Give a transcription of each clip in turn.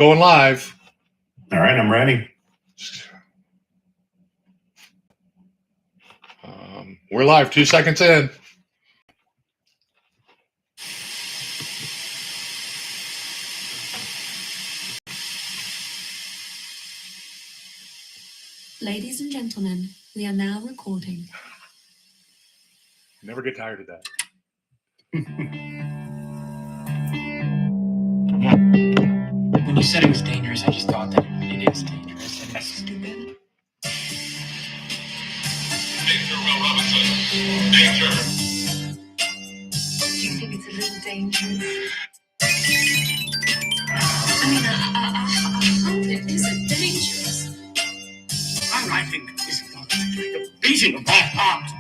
Going live. All right, I'm ready. We're live 2 seconds in. Ladies and gentlemen, we are now recording. Never get tired of that. When you said it was dangerous, I just thought that it is dangerous and it's stupid. Danger, Will Robinson. Danger. Do you think it's a little dangerous? I mean, a hundred isn't dangerous. My writing isn't like the beating of my heart.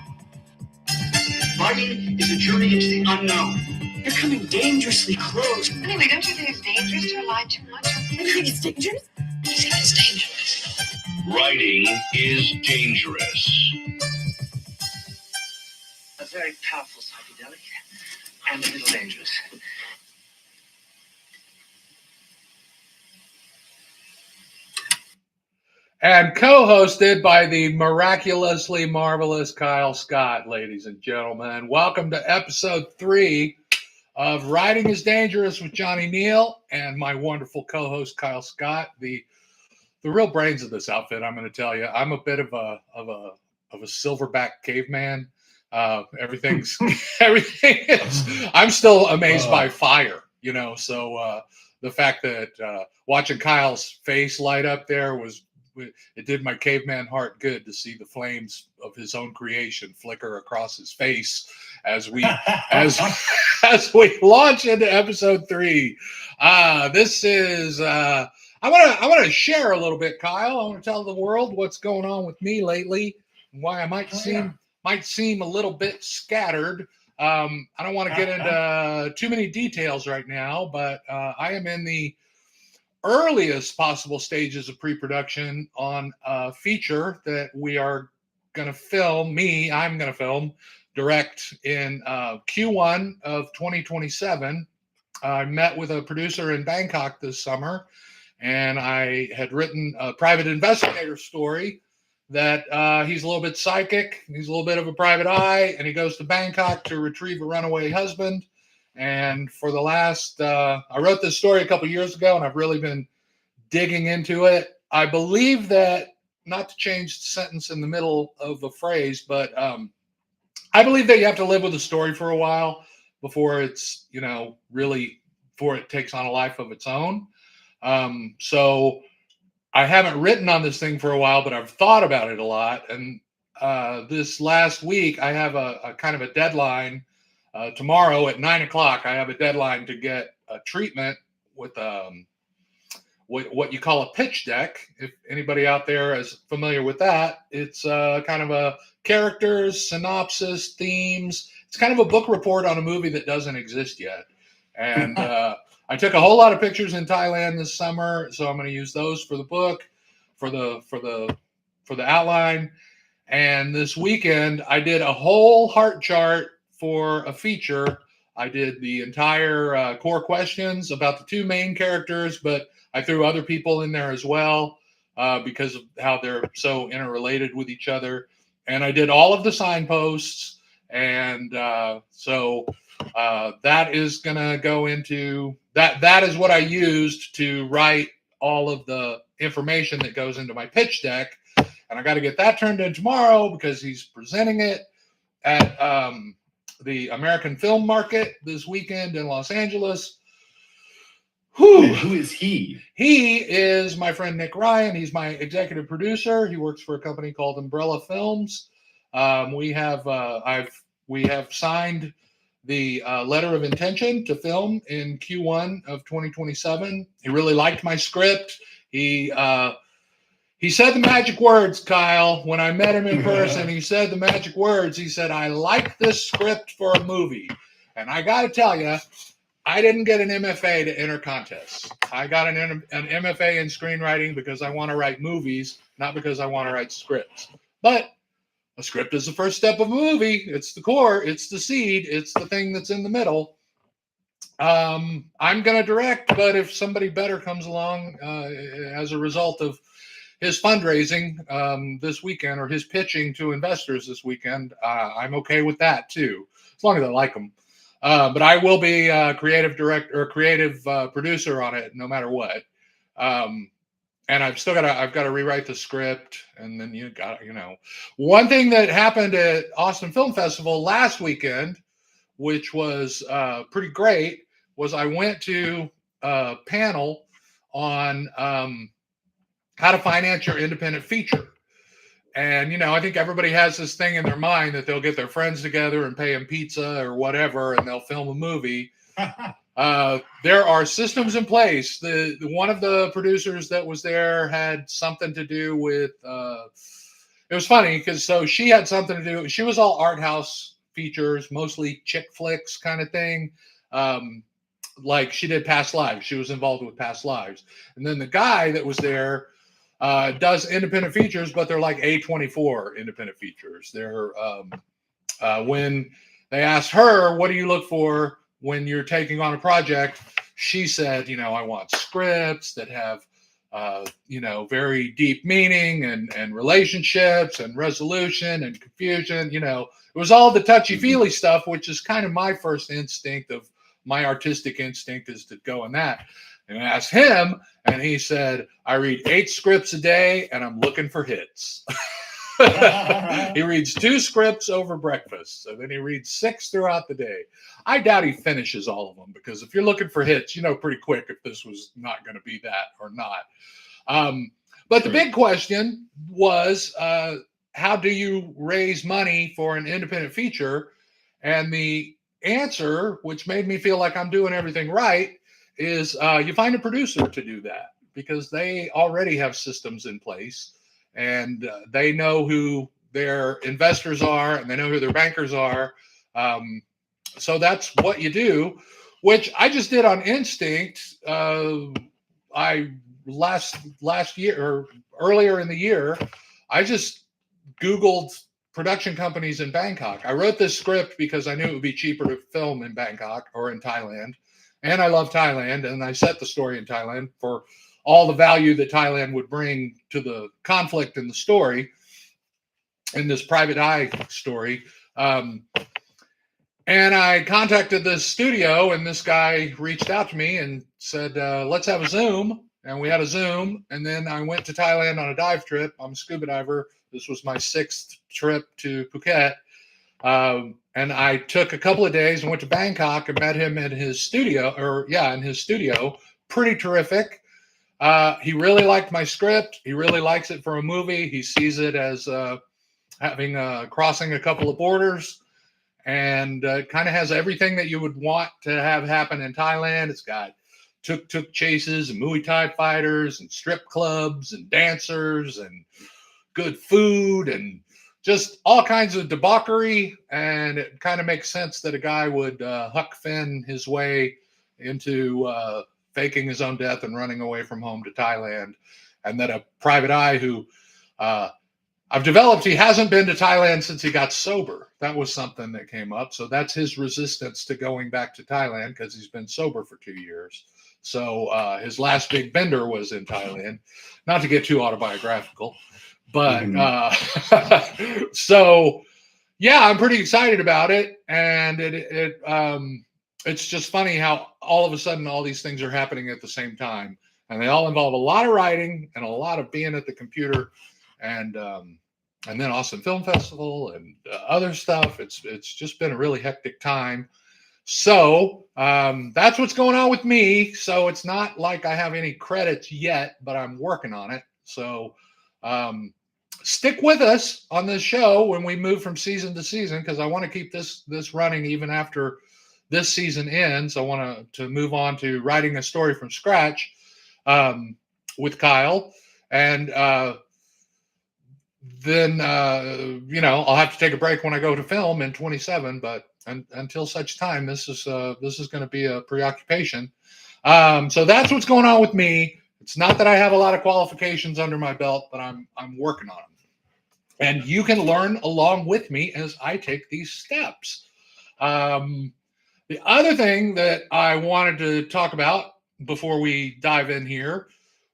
Writing is a journey into the unknown. You're coming dangerously close. Anyway, don't you think it's dangerous to lie too much? You think it's dangerous? You think it's dangerous? Writing is dangerous. A very powerful psychedelic and a little dangerous. And co-hosted by the miraculously marvelous Kyle Scott, ladies and gentlemen. Welcome to episode 3 of Writing is Dangerous with Johnny Neill and my wonderful co-host Kyle Scott, the real brains of this outfit. I'm going to tell you, I'm a bit of a silverback caveman. Everything is. I'm still amazed by fire, So the fact that watching Kyle's face light up there it did my caveman heart good to see the flames of his own creation flicker across his face as we launch into episode 3. This is I want to share a little bit, Kyle. I want to tell the world what's going on with me lately and why I might seem a little bit scattered. I don't want to get into too many details right now, but I am in the earliest possible stages of pre-production on a feature that we are going to film. I'm going to film direct in Q1 of 2027. I met with a producer in Bangkok this summer, and I had written a private investigator story that he's a little bit psychic. He's a little bit of a private eye, and he goes to Bangkok to retrieve a runaway husband. And for the last, I wrote this story a couple years ago, and I've really been digging into it. I believe that, not to change the sentence in the middle of a phrase, but I believe that you have to live with a story for a while before it's, before it takes on a life of its own. So I haven't written on this thing for a while, but I've thought about it a lot. And this last week, I have a kind of a deadline. Tomorrow at 9:00, I have a deadline to get a treatment with what you call a pitch deck. If anybody out there is familiar with that, it's kind of a characters, synopsis, themes. It's kind of a book report on a movie that doesn't exist yet. And I took a whole lot of pictures in Thailand this summer, so I'm going to use those for the book, for the outline. And this weekend, I did a whole heart chart for a feature. I did the entire core questions about the two main characters, but I threw other people in there as well because of how they're so interrelated with each other. And I did all of the signposts. And so that is going to go into that. That is what I used to write all of the information that goes into my pitch deck. And I got to get that turned in tomorrow because he's presenting it at the American Film Market this weekend in Los Angeles. Who is he? He is my friend Nick Ryan. He's my executive producer. He works for a company called Umbrella Films. We have signed the letter of intention to film in Q1 of 2027. He really liked my script. He said the magic words, Kyle. When I met him in person, he said the magic words. He said, "I like this script for a movie." And I got to tell you, I didn't get an MFA to enter contests. I got an MFA in screenwriting because I want to write movies, not because I want to write scripts. But a script is the first step of a movie. It's the core. It's the seed. It's the thing that's in the middle. I'm going to direct, but if somebody better comes along as a result of his fundraising this weekend or his pitching to investors this weekend, I'm okay with that too, as long as I like him. But I will be a creative director or creative producer on it, no matter what. And I've got to rewrite the script, and then one thing that happened at Austin Film Festival last weekend, which was pretty great, was I went to a panel on how to finance your independent feature. And, I think everybody has this thing in their mind that they'll get their friends together and pay them pizza or whatever, and they'll film a movie. There are systems in place. The one of the producers that was there had something to do with, it was funny because she had something to do. She was all art house features, mostly chick flicks kind of thing. Like she did Past Lives. She was involved with Past Lives. And then the guy that was there does independent features, but they're like A24 independent features. They're when they asked her, what do you look for when you're taking on a project? She said, I want scripts that have, very deep meaning and relationships and resolution and confusion. It was all the touchy-feely stuff, which is kind of my first instinct of my artistic instinct is to go in that. And I asked him, and he said, I read 8 scripts a day, and I'm looking for hits. He reads 2 scripts over breakfast, and then he reads 6 throughout the day. I doubt he finishes all of them, because if you're looking for hits, pretty quick if this was not going to be that or not. But the big question was, how do you raise money for an independent feature? And the answer, which made me feel like I'm doing everything right, is you find a producer to do that, because they already have systems in place, and they know who their investors are, and they know who their bankers are. So that's what you do, which I just did on instinct. I last year or earlier in the year, I just Googled production companies in Bangkok. I wrote this script because I knew it would be cheaper to film in Bangkok or in Thailand. And I love Thailand, and I set the story in Thailand for all the value that Thailand would bring to the conflict in the story, in this private eye story. And I contacted this studio, and this guy reached out to me and said, let's have a Zoom. And we had a Zoom, and then I went to Thailand on a dive trip. I'm a scuba diver. This was my 6th trip to Phuket. And I took a couple of days and went to Bangkok and met him in his studio, in his studio. Pretty terrific. He really liked my script. He really likes it for a movie. He sees it as crossing a couple of borders, and kind of has everything that you would want to have happen in Thailand. It's got tuk-tuk chases and Muay Thai fighters and strip clubs and dancers and good food and just all kinds of debauchery. And it kind of makes sense that a guy would Huck Finn his way into faking his own death and running away from home to Thailand. And that a private eye who I've developed, he hasn't been to Thailand since he got sober. That was something that came up. So that's his resistance to going back to Thailand, because he's been sober for 2 years. So his last big bender was in Thailand. Not to get too autobiographical, but so yeah, I'm pretty excited about it. And it's just funny how all of a sudden all these things are happening at the same time, and they all involve a lot of writing and a lot of being at the computer, and then Austin Film Festival and other stuff. It's just been a really hectic time. So that's what's going on with me. So it's not like I have any credits yet, but I'm working on it. So stick with us on this show when we move from season to season, because I want to keep this running even after this season ends. I want to move on to writing a story from scratch with Kyle. And then, I'll have to take a break when I go to film in 27, but until such time, this is going to be a preoccupation. So that's what's going on with me. It's not that I have a lot of qualifications under my belt, but I'm working on them. And you can learn along with me as I take these steps. The other thing that I wanted to talk about before we dive in here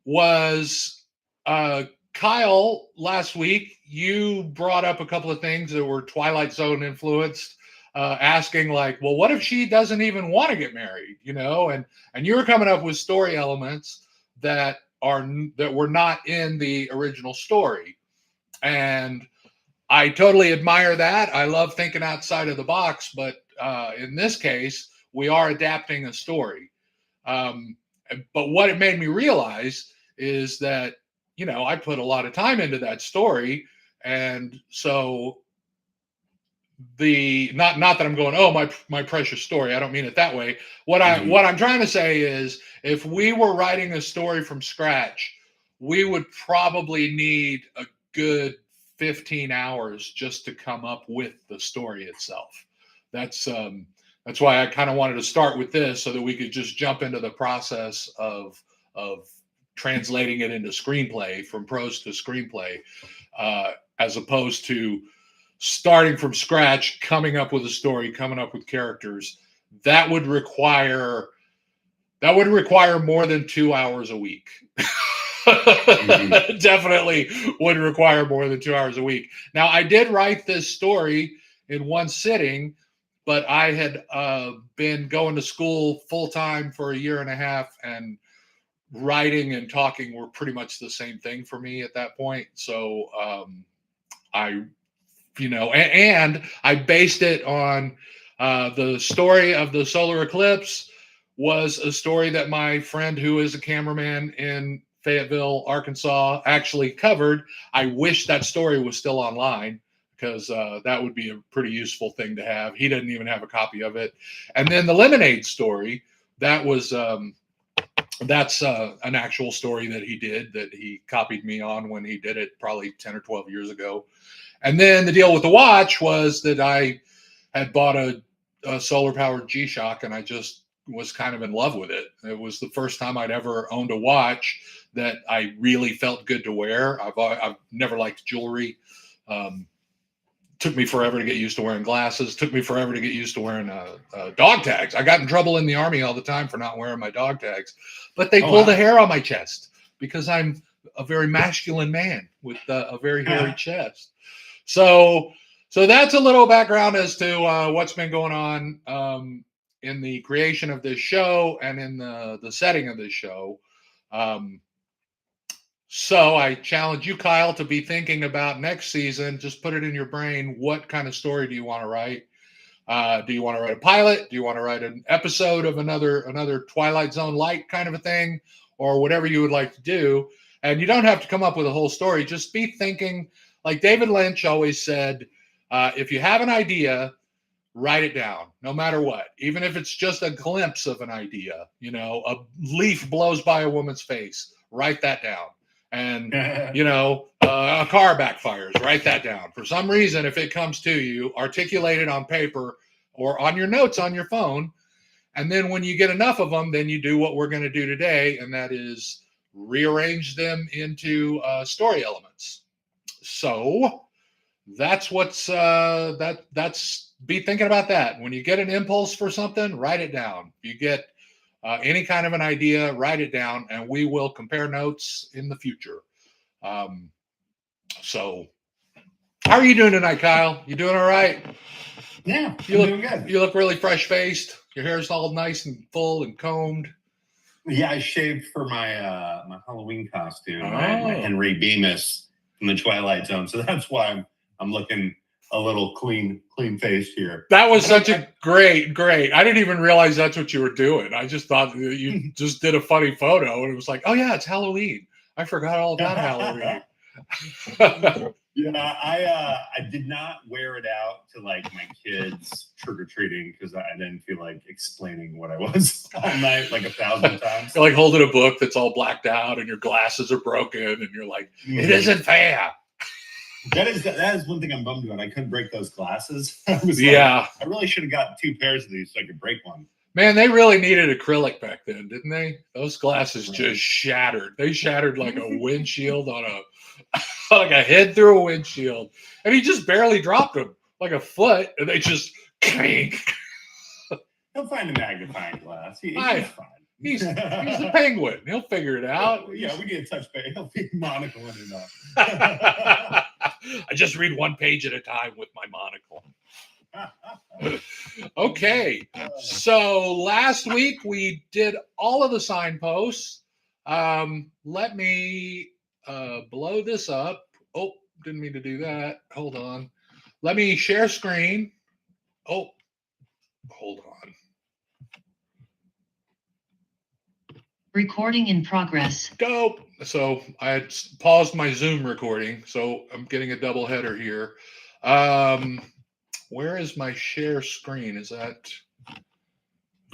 was Kyle. Last week, you brought up a couple of things that were Twilight Zone influenced, asking like, "Well, what if she doesn't even want to get married?" And you're coming up with story elements that were not in the original story, and I totally admire that. I love thinking outside of the box, but in this case, we are adapting a story. Um, but what it made me realize is that, I put a lot of time into that story. And so not that I'm going, oh, my precious story. I don't mean it that way. What I'm trying to say is if we were writing a story from scratch, we would probably need a good 15 hours just to come up with the story itself. That's why I kind of wanted to start with this so that we could just jump into the process of translating it into screenplay, from prose to screenplay, as opposed to starting from scratch, coming up with a story, coming up with characters. That would require more than 2 hours a week. Definitely would require more than 2 hours a week. Now, I did write this story in one sitting, but I had been going to school full time for a year and a half, and writing and talking were pretty much the same thing for me at that point. So and I based it on the story of the solar eclipse was a story that my friend who is a cameraman in Fayetteville, Arkansas, actually covered. I wish that story was still online because that would be a pretty useful thing to have. He didn't even have a copy of it. And then the lemonade story, that's an actual story that he did, that he copied me on when he did it probably 10 or 12 years ago. And then the deal with the watch was that I had bought a solar powered G-Shock, and I just was kind of in love with it. It was the first time I'd ever owned a watch that I really felt good to wear. I've never liked jewelry. Took me forever to get used to wearing glasses. Took me forever to get used to wearing dog tags. I got in trouble in the Army all the time for not wearing my dog tags, but they pulled the hair on my chest because I'm a very masculine man with a very hairy chest. So that's a little background as to what's been going on in the creation of this show and in the setting of this show. So I challenge you, Kyle, to be thinking about next season. Just put it in your brain. What kind of story do you want to write? Do you want to write a pilot? Do you want to write an episode of another Twilight Zone light kind of a thing, or whatever you would like to do? And you don't have to come up with a whole story. Just be thinking. Like David Lynch always said, if you have an idea, write it down, no matter what. Even if it's just a glimpse of an idea, a leaf blows by a woman's face, write that down. And, a car backfires, write that down. For some reason, if it comes to you, articulate it on paper or on your notes on your phone. And then when you get enough of them, then you do what we're going to do today, and that is rearrange them into story elements. So that's be thinking about that. When you get an impulse for something, write it down. If you get any kind of an idea, write it down, and we will compare notes in the future. So how are you doing tonight, Kyle? You doing all right? Yeah, doing good. You look really fresh faced. Your hair's all nice and full and combed. Yeah, I shaved for my my Halloween costume, my Henry Bemis from the Twilight Zone. So that's why I'm looking a little clean faced here. That was such a great. I didn't even realize that's what you were doing. I just thought you just did a funny photo, and it was like, oh yeah, it's Halloween. I forgot all about Halloween. I did not wear it out to like my kids trick or treating because I didn't feel like explaining what I was all night like 1,000 times. You're like holding a book that's all blacked out, and your glasses are broken, and you're like, it isn't fair. That is one thing I'm bummed about. I couldn't break those glasses. I really should have gotten 2 pairs of these so I could break one. Man, they really needed acrylic back then, didn't they? Those glasses just shattered. They shattered like a windshield on like a head through a windshield. And he just barely dropped them, like a foot, and they just clank. He'll find a magnifying glass. He's Aye. fine. He's the penguin. He'll figure it out. Yeah, we need to touch base. He'll be monocling enough. I just read one page at a time with my monocle. Okay, so last week we did all of the signposts. Let me blow this up. Oh, didn't mean to do that. Hold on. Let me share screen. Oh, hold on. Recording in progress. Go. So I had paused my Zoom recording, so I'm getting a double header here. Where is my share screen? Is that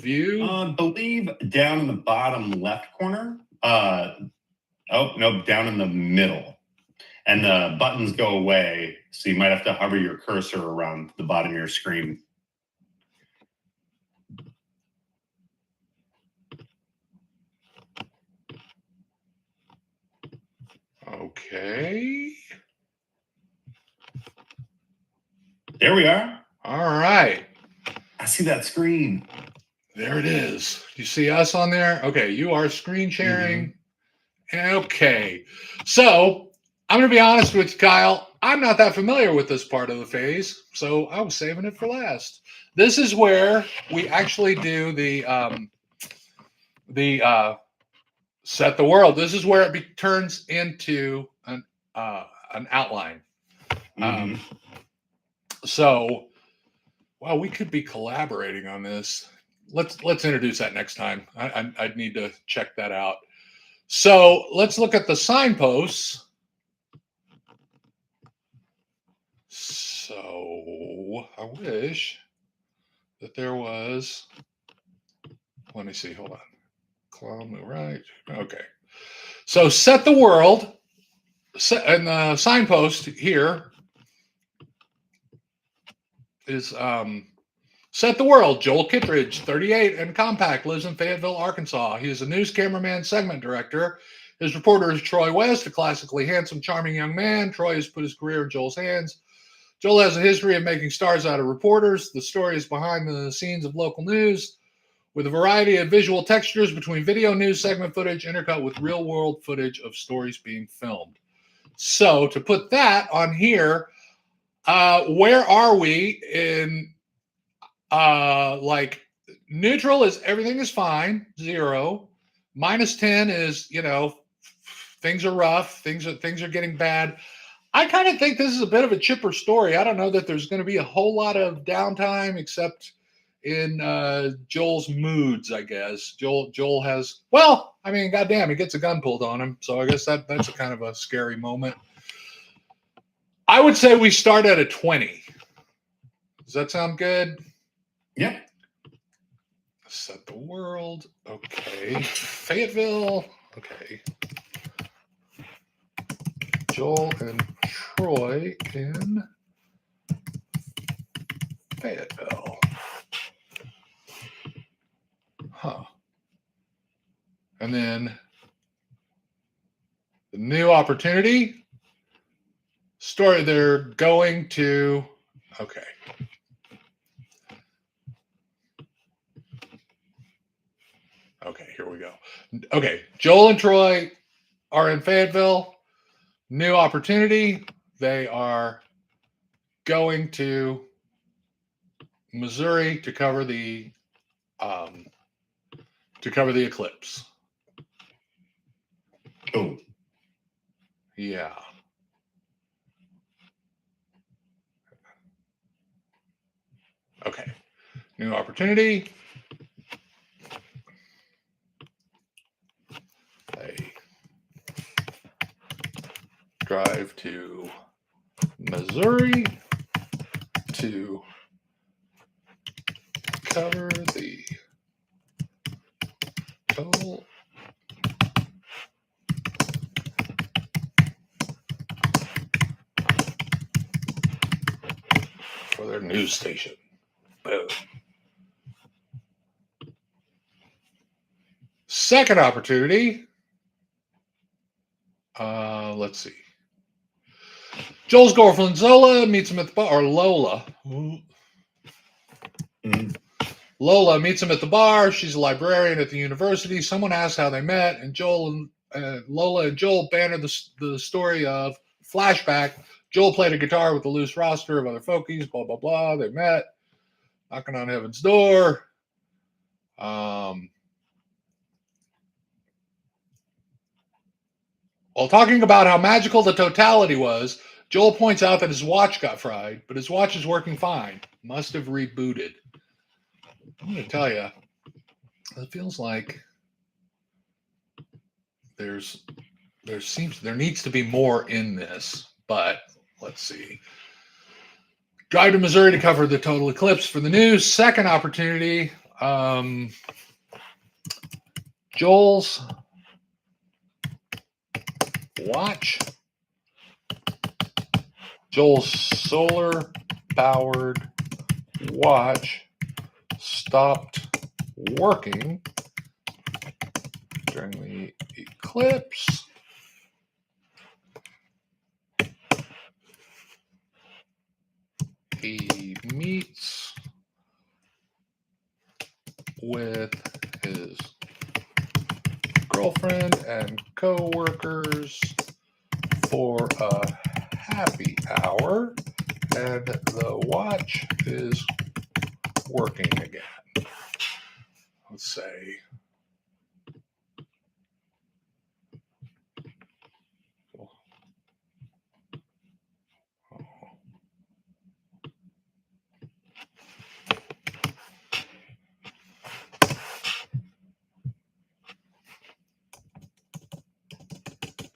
view? Believe down in the bottom left corner. Oh no, down in the middle, and the buttons go away. So you might have to hover your cursor around the bottom of your screen. Okay. There we are. All right. I see that screen. There it is. You see us on there? Okay, you are screen sharing. Okay. So I'm going to be honest with you, Kyle. I'm not that familiar with this part of the phase, so I was saving it for last. This is where we actually do the set the world. This is where it turns into an outline. So, wow, we could be collaborating on this. Let's introduce that next time. I'd need to check that out. So let's look at the signposts. So I wish that there was. Let me see. Hold on. Clone right. Okay. So set the world. And the signpost here is set the world. Joel Kittredge, 38 and compact, lives in Fayetteville, Arkansas. He is a news cameraman, segment director. His reporter is Troy West, a classically handsome, charming young man. Troy has put his career in Joel's hands. Joel has a history of making stars out of reporters. The story is behind the scenes of local news with a variety of visual textures between video news segment footage intercut with real-world footage of stories being filmed. So to put that on here, where are we in like neutral is everything is fine, 0. -10 is, things are rough, things are getting bad. I kind of think this is a bit of a chipper story. I don't know that there's going to be a whole lot of downtime except in Joel's moods, I guess. Joel has, well, I mean, goddamn, he gets a gun pulled on him, so I guess that's a kind of a scary moment. I would say we start at a 20. Does that sound good? Yep. Set the world. Okay. Fayetteville. Okay. Joel and Troy in Fayetteville. Huh. And then the new opportunity story. They're going to, okay. Okay, here we go. Okay, Joel and Troy are in Fayetteville. New opportunity. They are going to Missouri to cover the eclipse. Oh, yeah. Okay. New opportunity. They drive to Missouri to cover the total for their news station. Boom. Second opportunity. Let's see. Joel's girlfriend Zola meets him at the bar, or Lola. Lola meets him at the bar. She's a librarian at the university. Someone asks how they met, and Lola and Joel banter the story of flashback. Joel played a guitar with a loose roster of other folkies, blah, blah, blah. They met, knocking on heaven's door. While talking about how magical the totality was, Joel points out that his watch got fried, but his watch is working fine. Must have rebooted. I'm going to tell you, it feels like there needs to be more in this, but let's see. Drive to Missouri to cover the total eclipse for the news. Second opportunity, Joel's watch. Joel's solar-powered watch stopped working during the eclipse. He meets with his girlfriend and co-workers for a happy hour, and the watch is working again. Let's say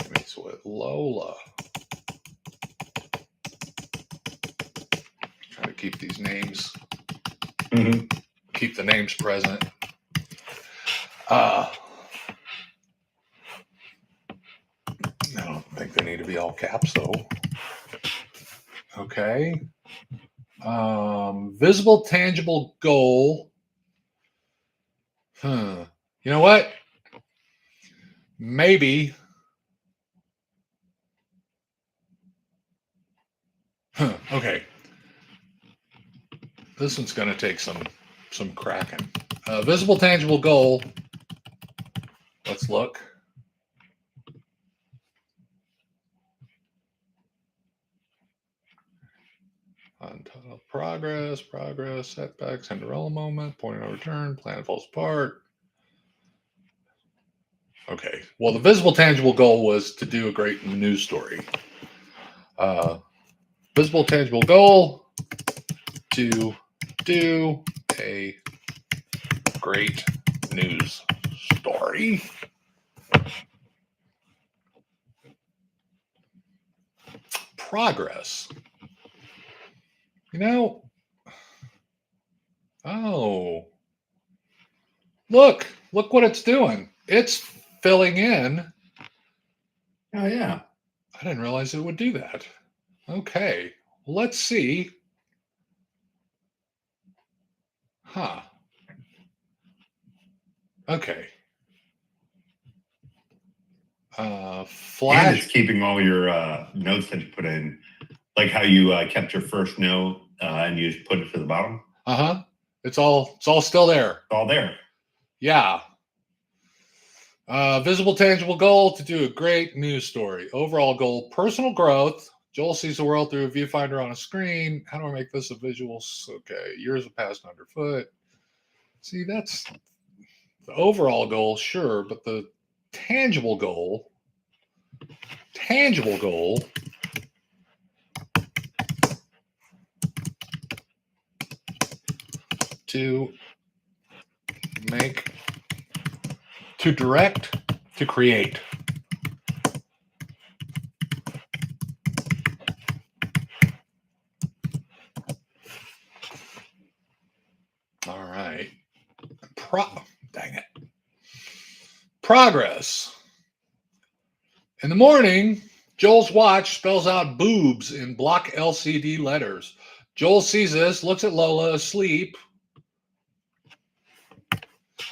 meets with Lola. Trying to keep these names, keep the names present. I don't think they need to be all caps though. Okay. Visible, tangible goal. You know what? Maybe. Okay. This one's going to take some cracking. Visible, tangible goal. Let's look. Untitled progress, setbacks, Cinderella moment, point of no return, plan falls apart. Okay. Well, the visible, tangible goal was to do a great news story. Visible, tangible goal to do a great news story. Progress. You know, look what it's doing. It's filling in. Oh, yeah. I didn't realize it would do that. Okay, let's see. Huh. Okay. Flash. And it's keeping all your notes that you put in, like how you kept your first note and you just put it to the bottom. It's all still there. It's all there. Yeah. Visible, tangible goal to do a great news story. Overall goal, personal growth. Joel sees the world through a viewfinder on a screen. How do I make this a visual? Okay, years have passed underfoot. See, that's the overall goal, sure, but the tangible goal to make, to direct, to create. All right. Dang it. Progress. In the morning, Joel's watch spells out boobs in block LCD letters. Joel sees this, looks at Lola asleep,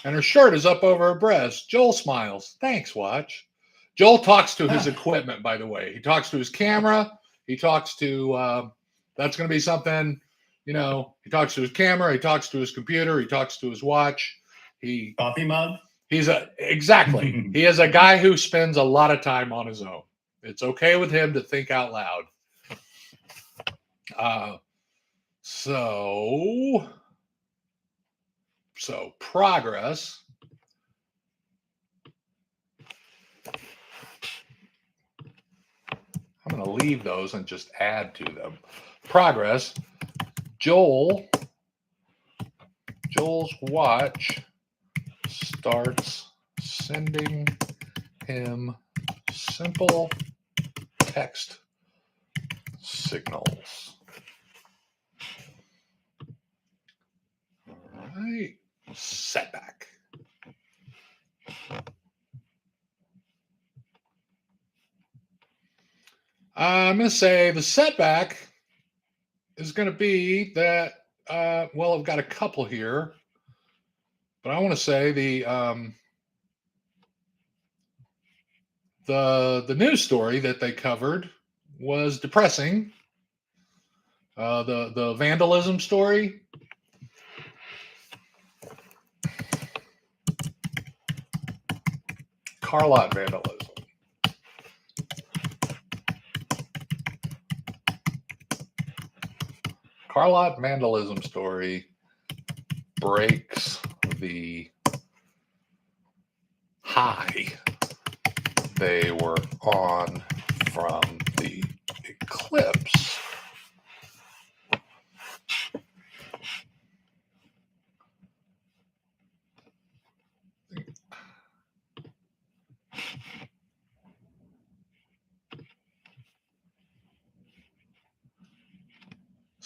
and her shirt is up over her breast. Joel smiles. Thanks, watch. Joel talks to his equipment, by the way. He talks to his camera. He talks to, that's going to be something You know, he talks to his camera, he talks to his computer, he talks to his watch. Coffee mug? Exactly. He is a guy who spends a lot of time on his own. It's okay with him to think out loud. So progress. I'm going to leave those and just add to them. Progress. Joel's watch starts sending him simple text signals. All right. Setback. I'm going to say the setback is going to be that, well, I've got a couple here, but I want to say the news story that they covered was depressing. The vandalism story. Car lot vandalism. Car lot vandalism story breaks the high they were on from the eclipse.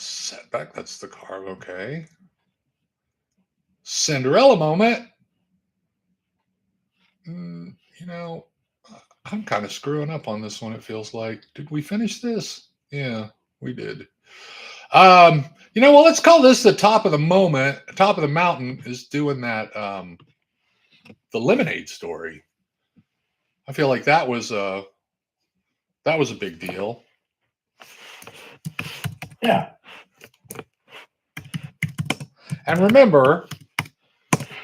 Setback, that's the car, okay. Cinderella moment. You know, I'm kind of screwing up on this one, it feels like. Did we finish this? Yeah, we did. You know, well, let's call this the top of the moment. Top of the mountain is doing that the lemonade story. I feel like that was a big deal. Yeah. And remember,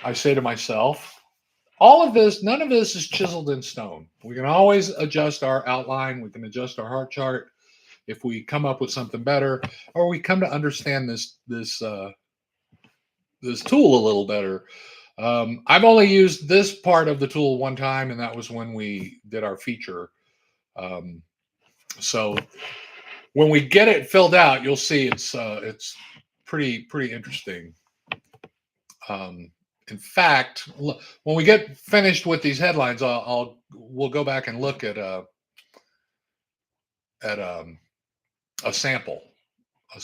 I say to myself, all of this, none of this is chiseled in stone. We can always adjust our outline. We can adjust our heart chart if we come up with something better, or we come to understand this tool a little better. I've only used this part of the tool one time, and that was when we did our feature. So when we get it filled out, you'll see it's pretty interesting. In fact, when we get finished with these headlines, we'll go back and look at a sample of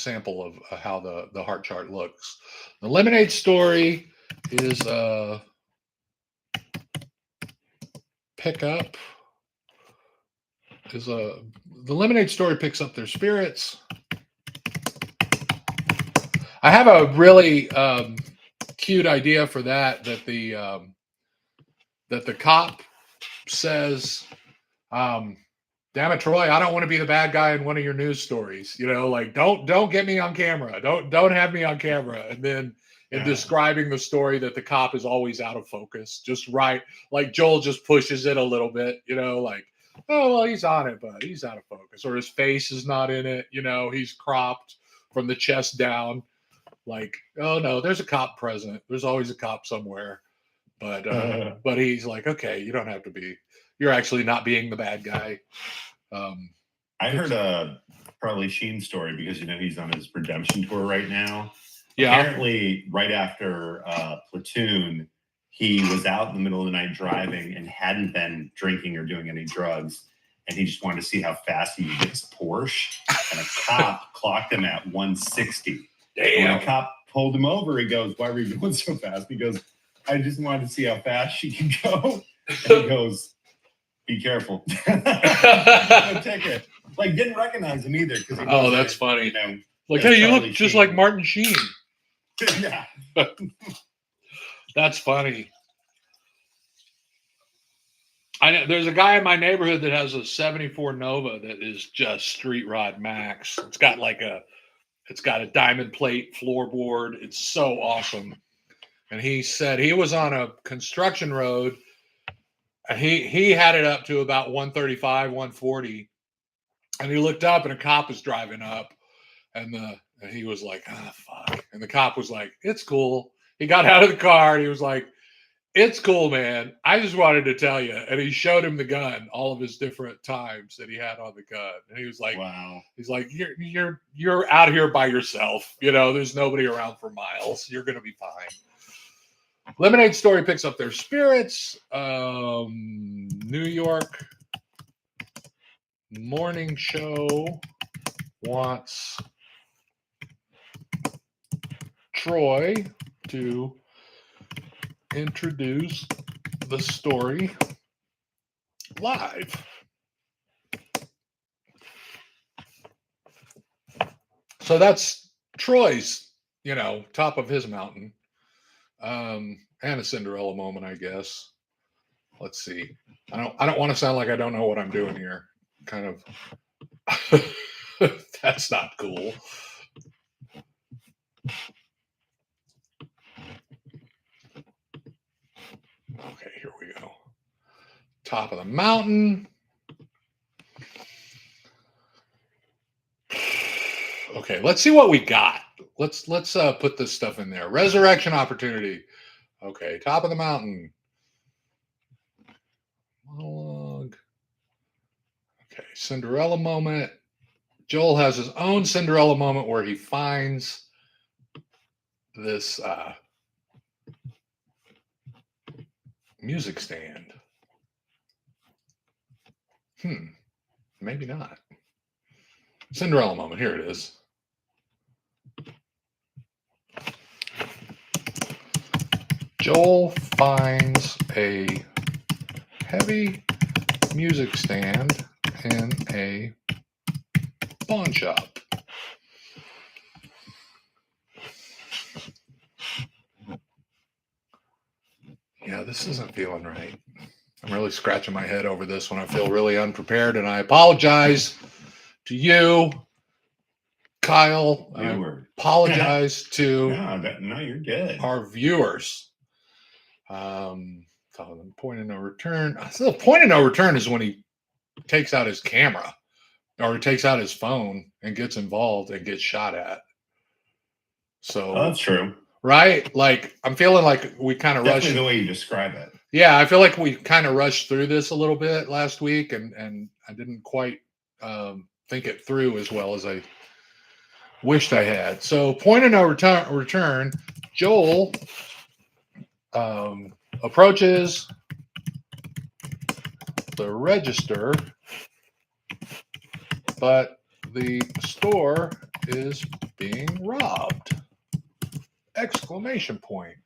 how the heart chart looks. The lemonade story is the lemonade story picks up their spirits. I have a really cute idea for that the cop says, damn it, Troy, I don't want to be the bad guy in one of your news stories. You know, like don't get me on camera. Don't have me on camera. And then in describing the story that the cop is always out of focus, just right. Like Joel just pushes it a little bit, you know, like, oh, well, he's on it, but he's out of focus. Or his face is not in it. You know, he's cropped from the chest down. Like, oh no, there's a cop present. There's always a cop somewhere. But he's like, okay, you don't have to be. You're actually not being the bad guy. I heard a Charlie Sheen story because you know he's on his redemption tour right now. Yeah. Apparently, right after Platoon, he was out in the middle of the night driving and hadn't been drinking or doing any drugs, and he just wanted to see how fast he could get his Porsche. And a cop clocked him at 160. Damn. When a cop pulled him over, he goes, "Why were you going so fast?" He goes, "I just wanted to see how fast she can go." And he goes, "Be careful." No ticket. Like, didn't recognize him either. Oh, that's funny. You know, like, hey, you look just like Martin Sheen. Yeah. That's funny. I know there's a guy in my neighborhood that has a 74 Nova that is just street rod max. It's got like It's got a diamond plate floorboard. It's so awesome. And he said he was on a construction road. And he had it up to about 135, 140. And he looked up and a cop was driving up. And he was like, "Ah, fuck." And the cop was like, "It's cool." He got out of the car and he was like, "It's cool, man. I just wanted to tell you." And he showed him the gun, all of his different times that he had on the gun. And he was like, Wow. he's like, you're out here by yourself. You know, there's nobody around for miles. You're gonna be fine. Lemonade Story picks up their spirits. New York Morning Show wants Troy to introduce the story live. So that's Troy's, top of his mountain. And a Cinderella moment, I guess. Let's see. I don't want to sound like I don't know what I'm doing here. Kind of that's not cool. Okay, here we go. Top of the mountain. Okay, let's see what we got. Let's put this stuff in there. Resurrection opportunity. Okay, top of the mountain. Monologue. Okay, Cinderella moment. Joel has his own Cinderella moment where he finds this music stand. Maybe not. Cinderella moment. Here it is. Joel finds a heavy music stand in a pawn shop. Yeah, this isn't feeling right. I'm really scratching my head over this one. I feel really unprepared, and I apologize to you, Kyle. I apologize to no, you're good. our viewers. Point of no return. So the point of no return is when he takes out his camera or he takes out his phone and gets involved and gets shot at. So that's true. Right? Like, I'm feeling like we kind of rushed. Definitely the way you describe it. Yeah, I feel like we kind of rushed through this a little bit last week, and I didn't quite think it through as well as I wished I had. So, point of no return, Joel approaches the register, but the store is being robbed! Exclamation point.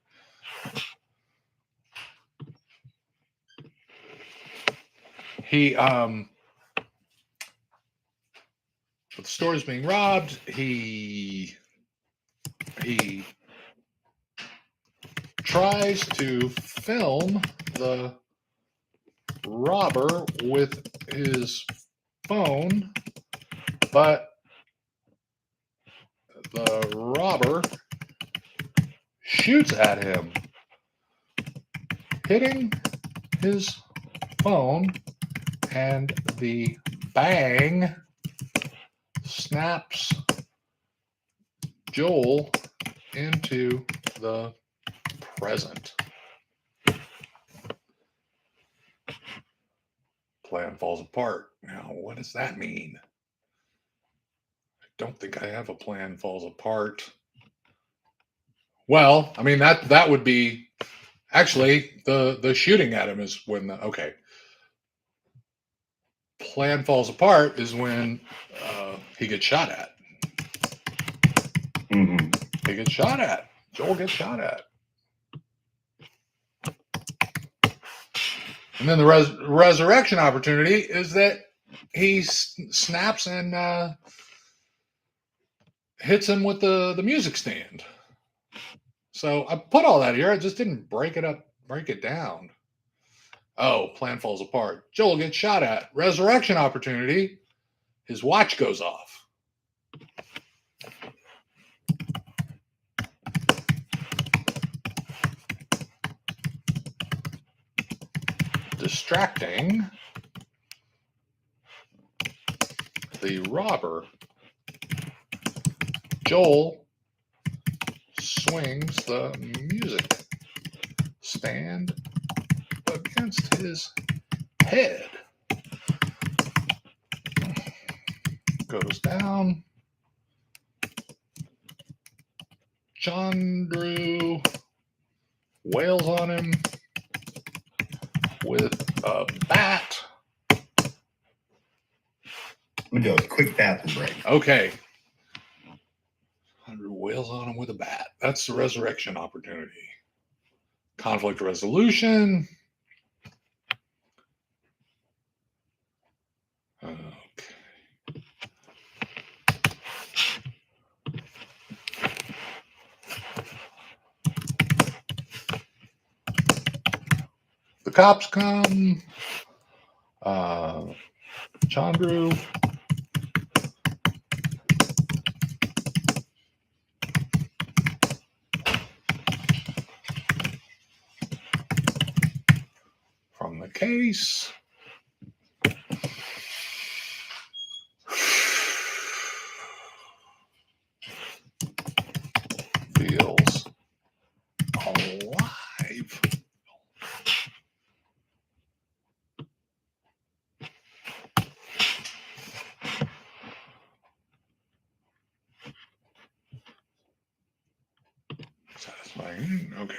The store is being robbed. He tries to film the robber with his phone, but the robber shoots at him, hitting his phone, and the bang snaps Joel into the present. Plan falls apart. Now, what does that mean? I don't think I have a plan falls apart. Well, I mean that would be actually the shooting at him is when okay. Plan falls apart is when he gets shot at. Mm-hmm. He gets shot at. Joel gets shot at. And then the resurrection opportunity is that he snaps and hits him with the music stand. So I put all that here. I just didn't break it down. Oh, plan falls apart. Joel gets shot at. Resurrection opportunity. His watch goes off. distracting the robber. Joel swings the music stand against his head. Goes down. Chandru wails on him with a bat. I'm gonna do a quick bathroom break. Okay. Chandru wails on him with a bat. That's the resurrection opportunity. Conflict resolution. Okay. The cops come. Chandru from the case. Feels alive. Satisfying. Okay.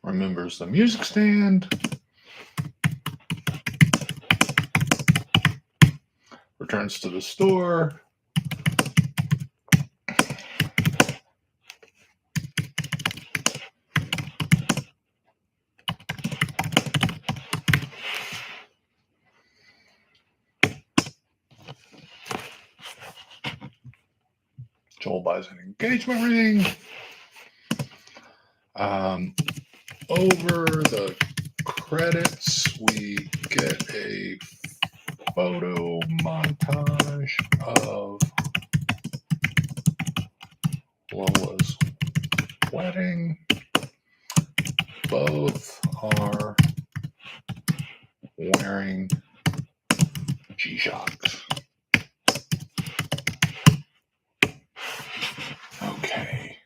Remembers the music stand. Returns to the store. Joel buys an engagement ring. Over the credits, we get a photo montage of Lola's wedding. Both are wearing G-Shocks. Okay.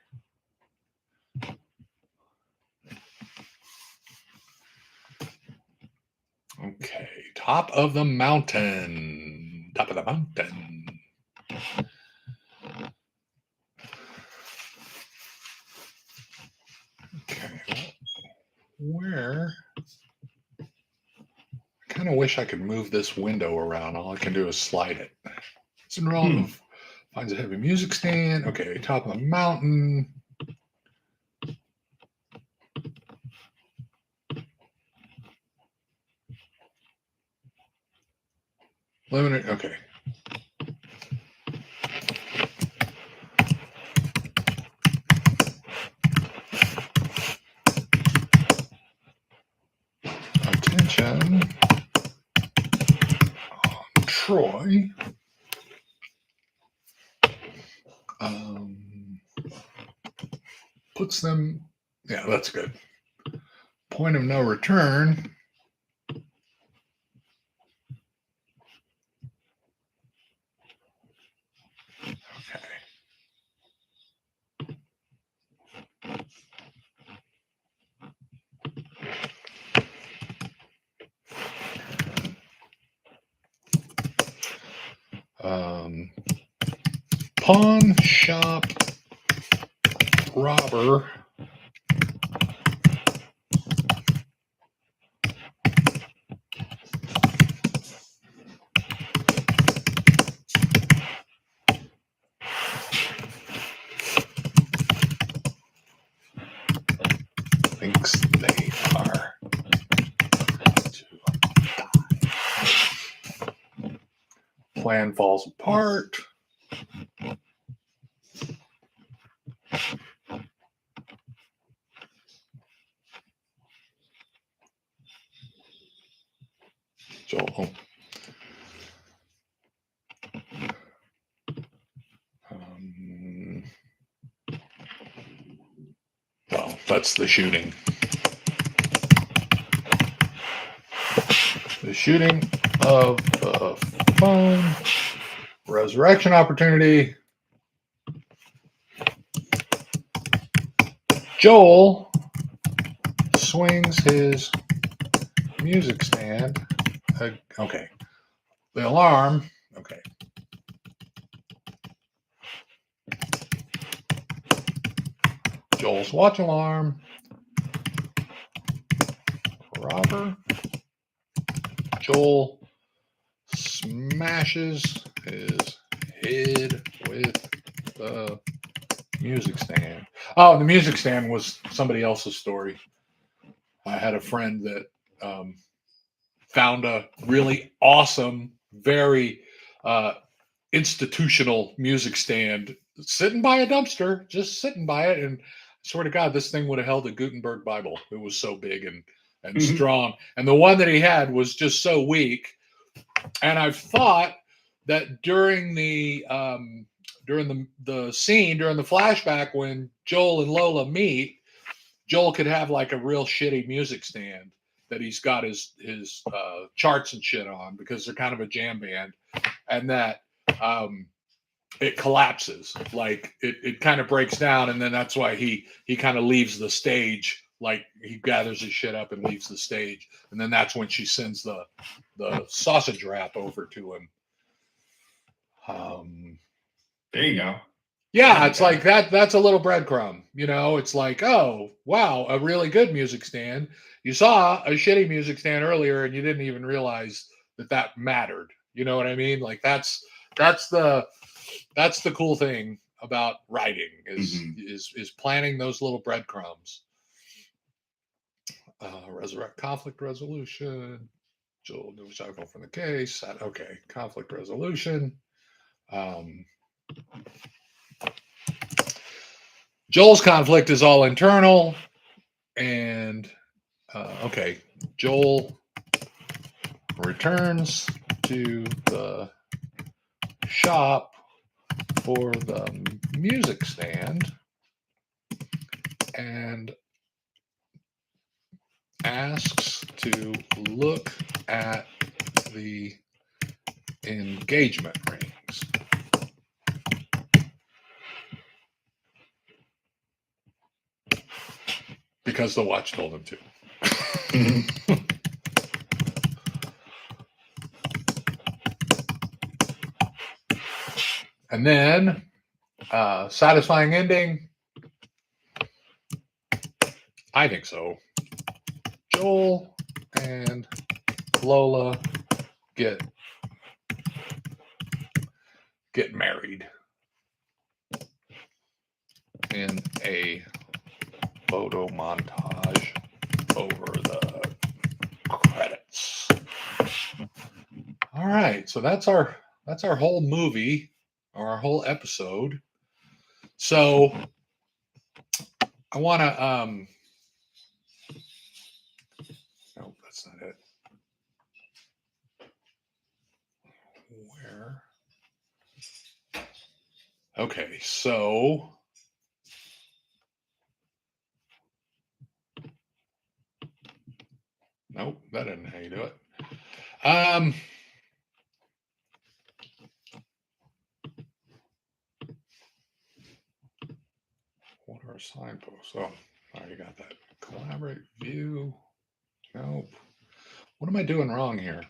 Okay, top of the mountain. Top of the mountain. Okay, where? I kind of wish I could move this window around. All I can do is slide it. Cinderella finds a heavy music stand. Okay, top of the mountain. Limited. Okay. Attention on Troy. Puts them. Yeah, that's good. Point of no return. Pawn shop robber thinks they are to die. Plan falls apart. Joel. Well, that's the shooting. The shooting of the phone. Resurrection opportunity. Joel swings his music stand. Okay. The alarm. Okay. Joel's watch alarm. Robber. Joel smashes his head with the music stand. Oh, the music stand was somebody else's story. I had a friend that found a really awesome, very institutional music stand sitting by a dumpster, just sitting by it. And I swear to God, this thing would have held a Gutenberg Bible. It was so big and strong. And the one that he had was just so weak. And I've thought that during the scene, during the flashback, when Joel and Lola meet, Joel could have like a real shitty music stand that he's got his charts and shit on, because they're kind of a jam band, and that it collapses, like it kind of breaks down, and then that's why he kind of leaves the stage, like he gathers his shit up and leaves the stage, and then that's when she sends the sausage wrap over to him. There you go. Yeah, it's like that. That's a little breadcrumb. It's like, oh, wow, a really good music stand. You saw a shitty music stand earlier, and you didn't even realize that mattered. You know what I mean? Like that's the cool thing about writing is planting those little breadcrumbs. Resurrect conflict resolution. Joel new cycle from the case. Okay, conflict resolution. Joel's conflict is all internal, and okay, Joel returns to the shop for the music stand and asks to look at the engagement rings. Because the watch told him to. And then, satisfying ending? I think so. Joel and Lola get married in a photo montage over the credits. All right, so that's our whole movie, or our whole episode. So I want to nope, that's not it. Where? Okay, so nope, that isn't how you do it. What are signposts? Oh, I already got that. Collaborate, view. Nope. What am I doing wrong here?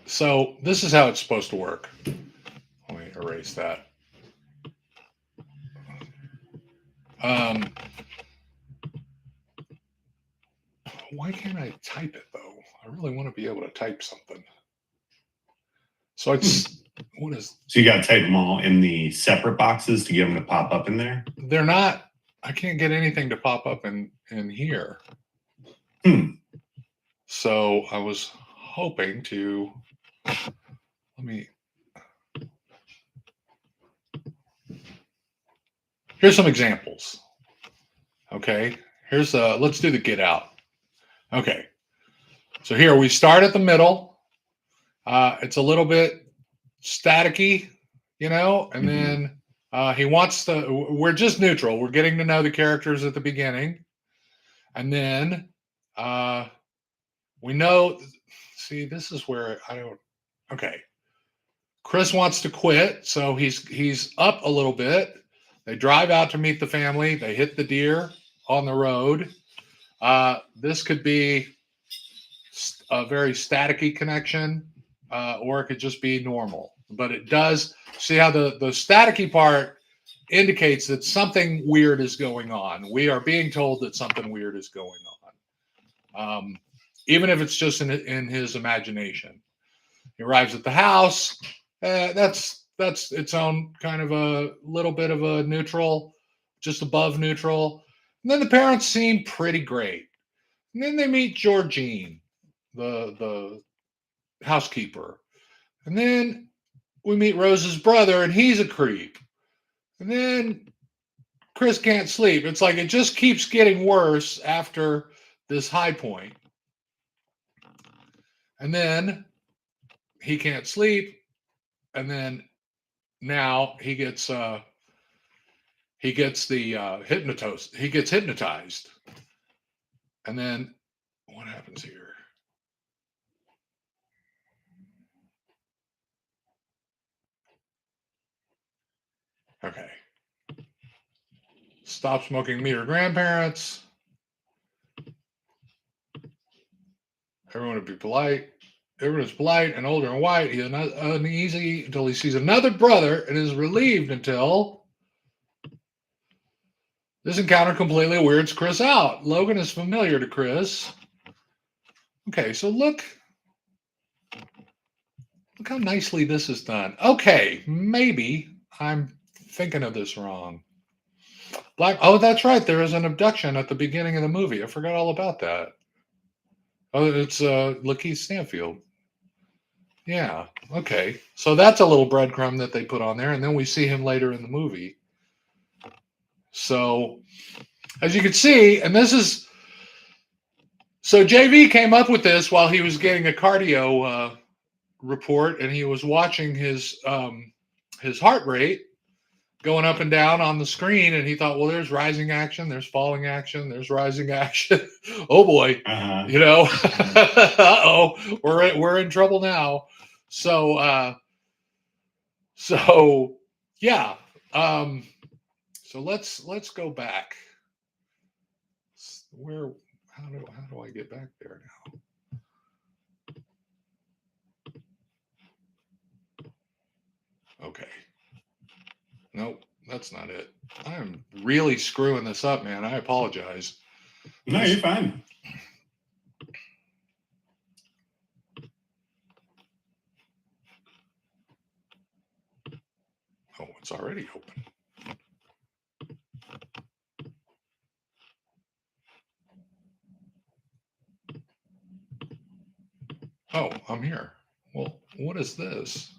So this is how it's supposed to work. Let me erase that. Why can't I type it though? I really want to be able to type something. So it's what is? So you got to type them all in the separate boxes to get them to pop up in there. They're not. I can't get anything to pop up in here. So I was hoping to. Let me. Here's some examples. Okay, here's let's do the Get Out. Okay, so here we start at the middle. It's a little bit staticky, you know, and then he wants to. We're just neutral. We're getting to know the characters at the beginning, and then we know. See, this is where I don't. Okay, Chris wants to quit, so he's up a little bit. They drive out to meet the family. They hit the deer on the road. This could be a very staticky connection, or it could just be normal. But it does see how the staticky part indicates that something weird is going on. We are being told that something weird is going on, even if it's just in his imagination. He arrives at the house. That's its own kind of a little bit of a neutral, just above neutral. And then the parents seem pretty great. And then they meet Georgine, the housekeeper. And then we meet Rose's brother, and he's a creep. And then Chris can't sleep. It's like it just keeps getting worse after this high point. And then he can't sleep. And then now he gets the hypnotized. He gets hypnotized. And then what happens here? Okay. Stop smoking, meet her grandparents. Everyone would be polite. Everyone is polite and older and white. He is uneasy until he sees another brother and is relieved until this encounter completely weirds Chris out. Logan is familiar to Chris. Okay, so look how nicely this is done. Okay, maybe I'm thinking of this wrong. Oh, that's right. There is an abduction at the beginning of the movie. I forgot all about that. Oh, it's Lakeith Stanfield. Yeah. Okay. So that's a little breadcrumb that they put on there, and then we see him later in the movie. So, as you can see, and this is so JV came up with this while he was getting a cardio report, and he was watching his heart rate going up and down on the screen, and he thought, well, there's rising action, there's falling action, there's rising action. Oh boy, you know, uh-oh, we're in trouble now. So yeah, so let's go back. How do I get back there now? Okay. Nope, that's not it. I'm really screwing this up, man. I apologize. No, you're fine. Oh, it's already open. Oh, I'm here. Well, what is this?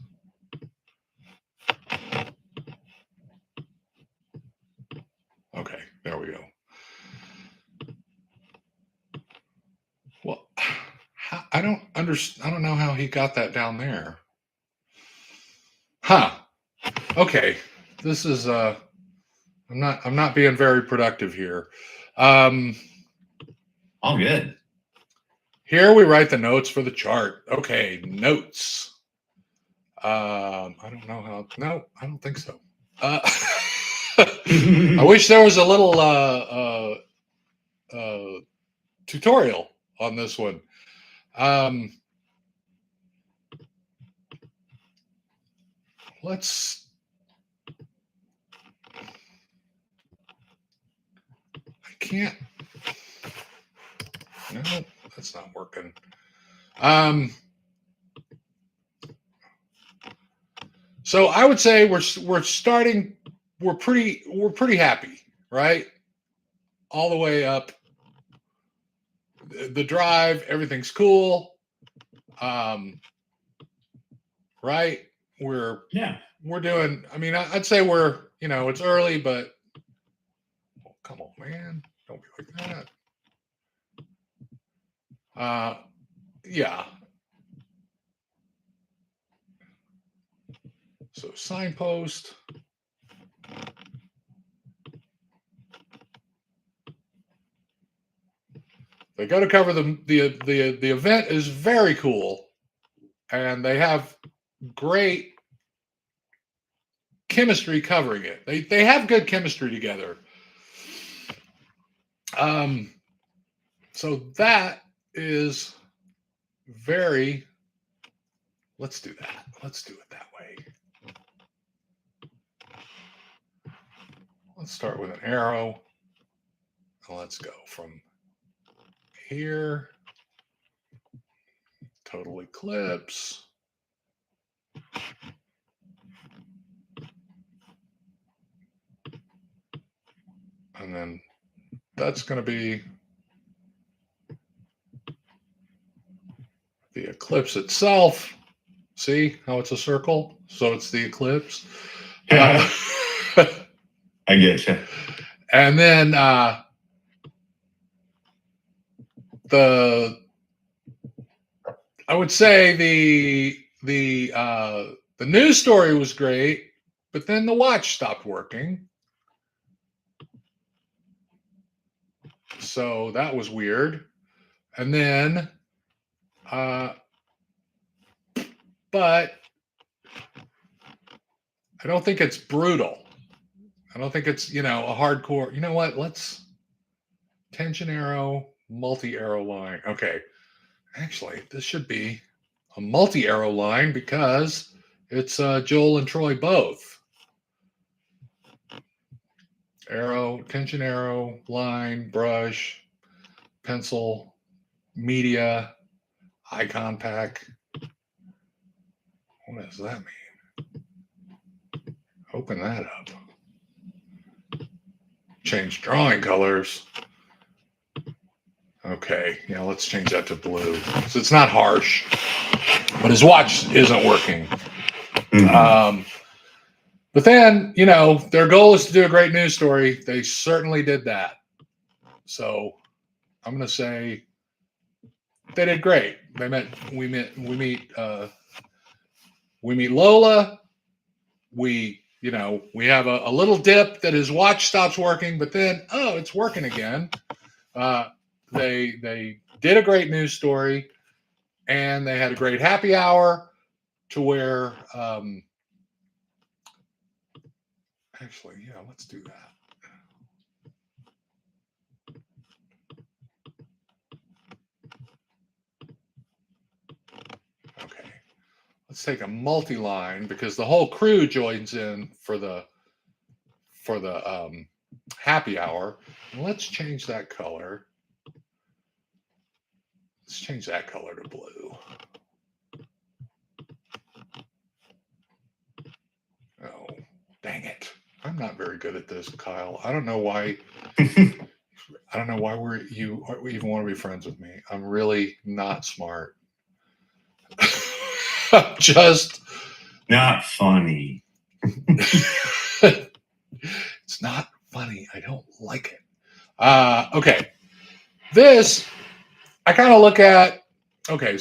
Okay, there we go. Well, I don't understand. I don't know how he got that down there. Huh. Okay. This is I'm not being very productive here. All good. Here we write the notes for the chart. Okay, notes. I don't know how. No, I don't think so. I wish there was a little tutorial on this one. Let's. I can't. No, that's not working. So I would say we're starting. We're pretty happy, right? All the way up. The drive, everything's cool. Right? We're doing. I mean, I'd say we're it's early, but come on, man. Don't be like that. Yeah. So signpost. They go to cover the event is very cool, and they have great chemistry covering it. They have good chemistry together. So that is very. Let's do that. Let's do it that way. Let's start with an arrow. And let's go from here. Total eclipse. And then that's going to be the eclipse itself. See how it's a circle? So it's the eclipse. I get you. And then I would say the news story was great, but then the watch stopped working. So that was weird. And then but I don't think it's brutal. I don't think it's, a hardcore. You know what? Let's tension arrow, multi-arrow line. Okay. Actually, this should be a multi-arrow line because it's Joel and Troy both. Arrow, tension arrow, line, brush, pencil, media, icon pack. What does that mean? Open that up. Change drawing colors. Okay, yeah, let's change that to blue. So it's not harsh, but his watch isn't working. Mhm. But then, their goal is to do a great news story. They certainly did that. So I'm going to say they did great. We meet Lola. We have a little dip that his watch stops working, but then, it's working again. They did a great news story, and they had a great happy hour to where, actually, yeah, let's do that. Okay, let's take a multi-line because the whole crew joins in for the happy hour. And let's change that color. Let's change that color to blue. Oh, dang it. I'm not very good at this, Kyle. I don't know why you even want to be friends with me. I'm really not smart. Just Not funny. it's not funny. I don't like it. Okay. This I kind of look at. Okay.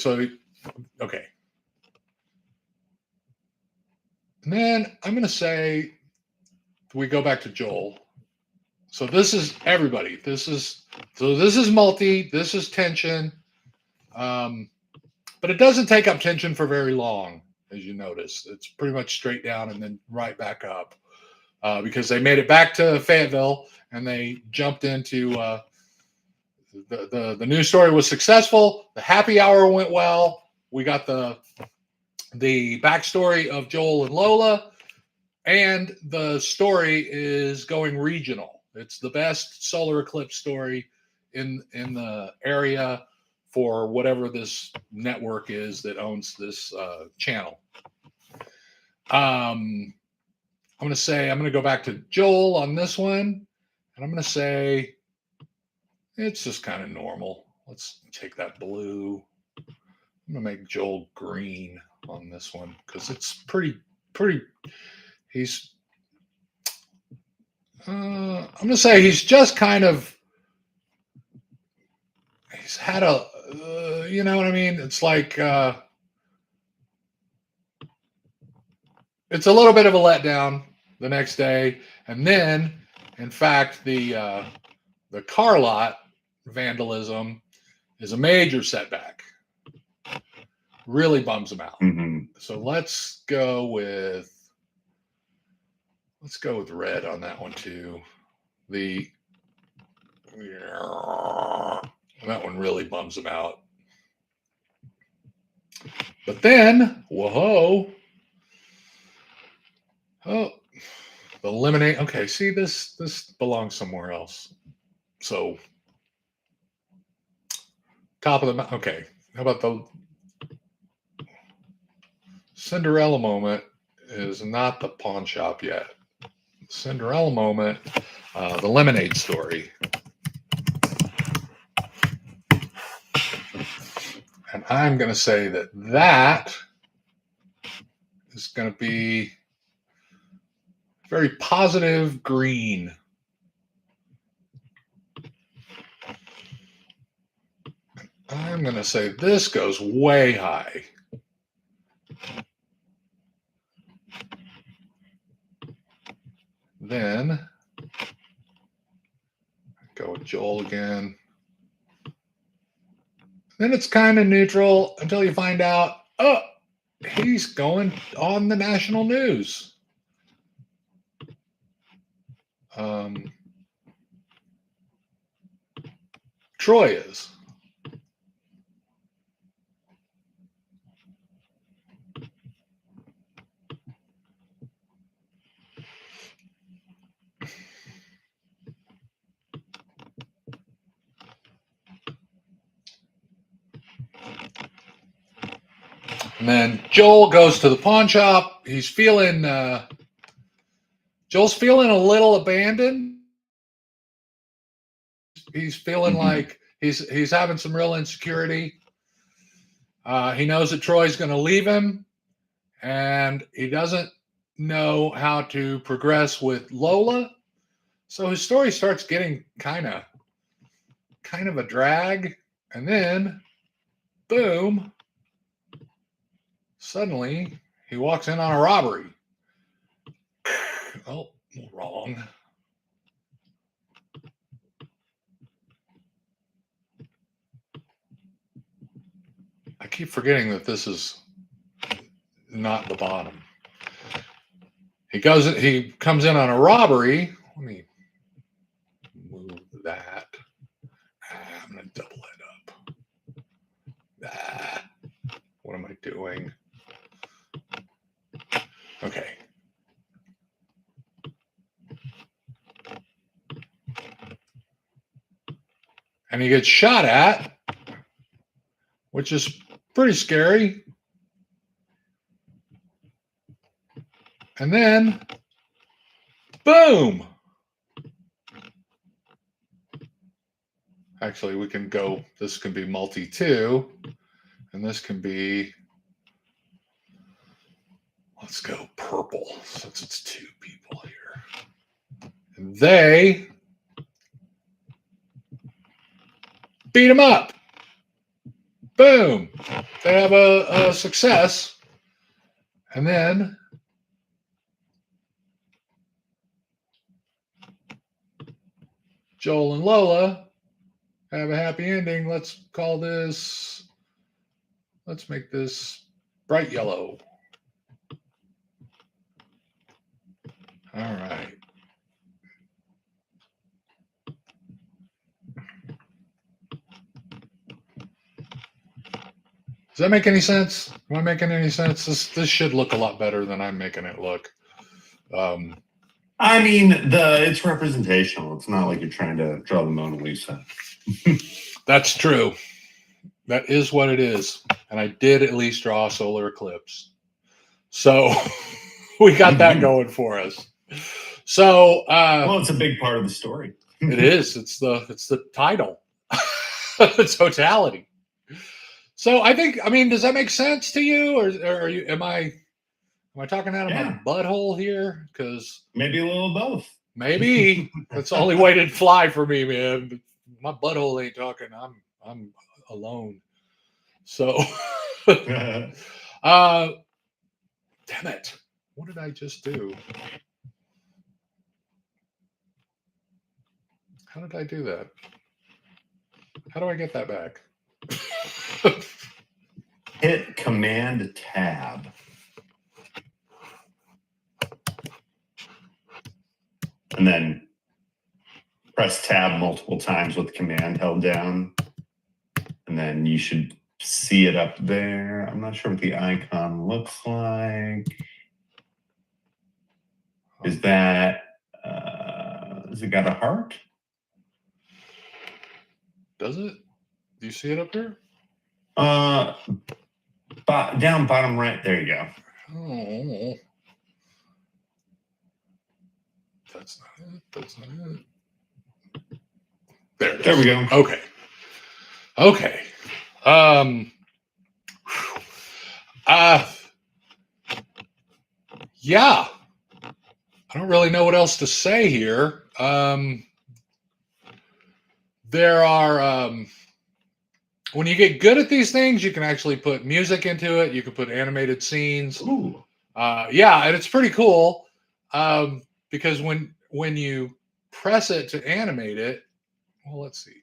And then I'm going to say we go back to Joel. So this is everybody. This is multi. This is tension. But it doesn't take up tension for very long, as you notice. It's pretty much straight down and then right back up because they made it back to Fayetteville and they jumped into the news story was successful. The happy hour went well. We got the backstory of Joel and Lola, and the story is going regional. It's the best solar eclipse story in the area for whatever this network is that owns this channel. I'm going to go back to Joel on this one, and I'm going to say it's just kind of normal. Let's take that blue. I'm going to make Joel green on this one because it's pretty. He's I'm going to say he's just kind of, he's had a, you know what I mean? It's like, it's a little bit of a letdown the next day. And then, in fact, the car lot vandalism is a major setback. Really bums him out. Mm-hmm. So let's go with red on that one too. That one really bums him out. But then, whoa. Oh, the lemonade. Okay, see this belongs somewhere else. So top of the okay. How about the Cinderella moment is not the pawn shop yet. Cinderella moment, the lemonade story. And I'm going to say that is going to be very positive green. I'm going to say this goes way high. Then go with Joel again. Then it's kind of neutral until you find out, oh, he's going on the national news. Troy is. And then Joel goes to the pawn shop. He's feeling, Joel's feeling a little abandoned. He's feeling like he's having some real insecurity. He knows that Troy's going to leave him, and he doesn't know how to progress with Lola. So his story starts getting kind of a drag, and then, boom, suddenly he walks in on a robbery. Oh, wrong. I keep forgetting that this is not the bottom. He comes in on a robbery. Let me move that. I'm going to double it up. What am I doing? Okay. And he gets shot at, which is pretty scary. And then, boom. Actually, we can go, this can be multi-2, and this can be, let's go purple, since it's 2 people here. And they beat him up. Boom. They have a success. And then Joel and Lola have a happy ending. Let's make this bright yellow. All right. Does that make any sense? Am I making any sense? This should look a lot better than I'm making it look. I mean, it's representational. It's not like you're trying to draw the Mona Lisa. That's true. That is what it is. And I did at least draw a solar eclipse. So we got that going for us. So well, it's a big part of the story. It is. It's the title. The totality. So I mean, does that make sense to you, or are you? Am I talking out of my butthole here? Because maybe a little of both. Maybe that's the only way to fly for me, man. My butthole ain't talking. I'm alone. So, damn it! What did I just do? How did I do that? How do I get that back? Hit Command Tab. And then press Tab multiple times with Command held down. And then you should see it up there. I'm not sure what the icon looks like. Is that, has it got a heart? Does it? Do you see it up there? Down bottom right. There you go. Oh, that's not it. That's not it. There it is. There we go. Okay. Okay. Yeah. I don't really know what else to say here. There are when you get good at these things, you can actually put music into it. You can put animated scenes. Ooh. Yeah, and it's pretty cool because when you press it to animate it, well, let's see.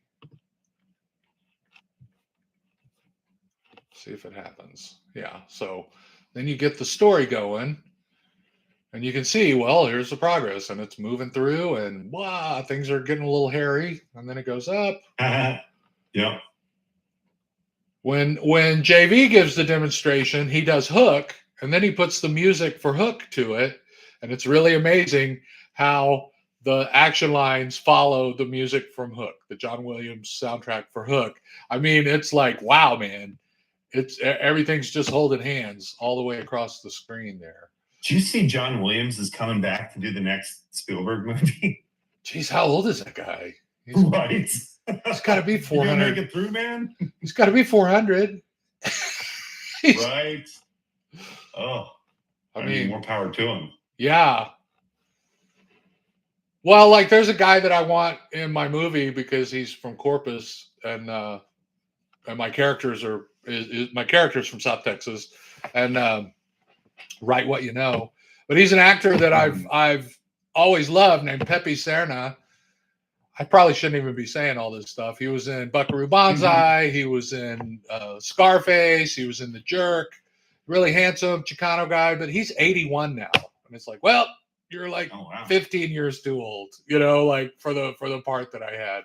See if it happens. Yeah, so then you get the story going, and you can see, well, here's the progress, and it's moving through, and wow, things are getting a little hairy, and then it goes up. Yep. When JV gives the demonstration, he does Hook, and then he puts the music for Hook to it, and it's really amazing how the action lines follow the music from Hook, the John Williams soundtrack for Hook. I mean, it's like, wow, man. It's everything's just holding hands all the way across the screen there. Do you see John Williams is coming back to do the next Spielberg movie? Jeez, how old is that guy? Right. He's got to be 400. You gonna make it through, man? He's got to be 400. Right. Oh, I mean, more power to him. Yeah. Well, like there's a guy that I want in my movie because he's from Corpus, and my characters are my characters from South Texas, and Write What You Know. But he's an actor that I've always loved, named Pepe Serna. I probably shouldn't even be saying all this stuff. He was in Buckaroo Banzai. He was in Scarface. He was in The Jerk. Really handsome Chicano guy, but he's 81 now, and it's like, well, you're like 15 years too old, you know, like for the part that I had,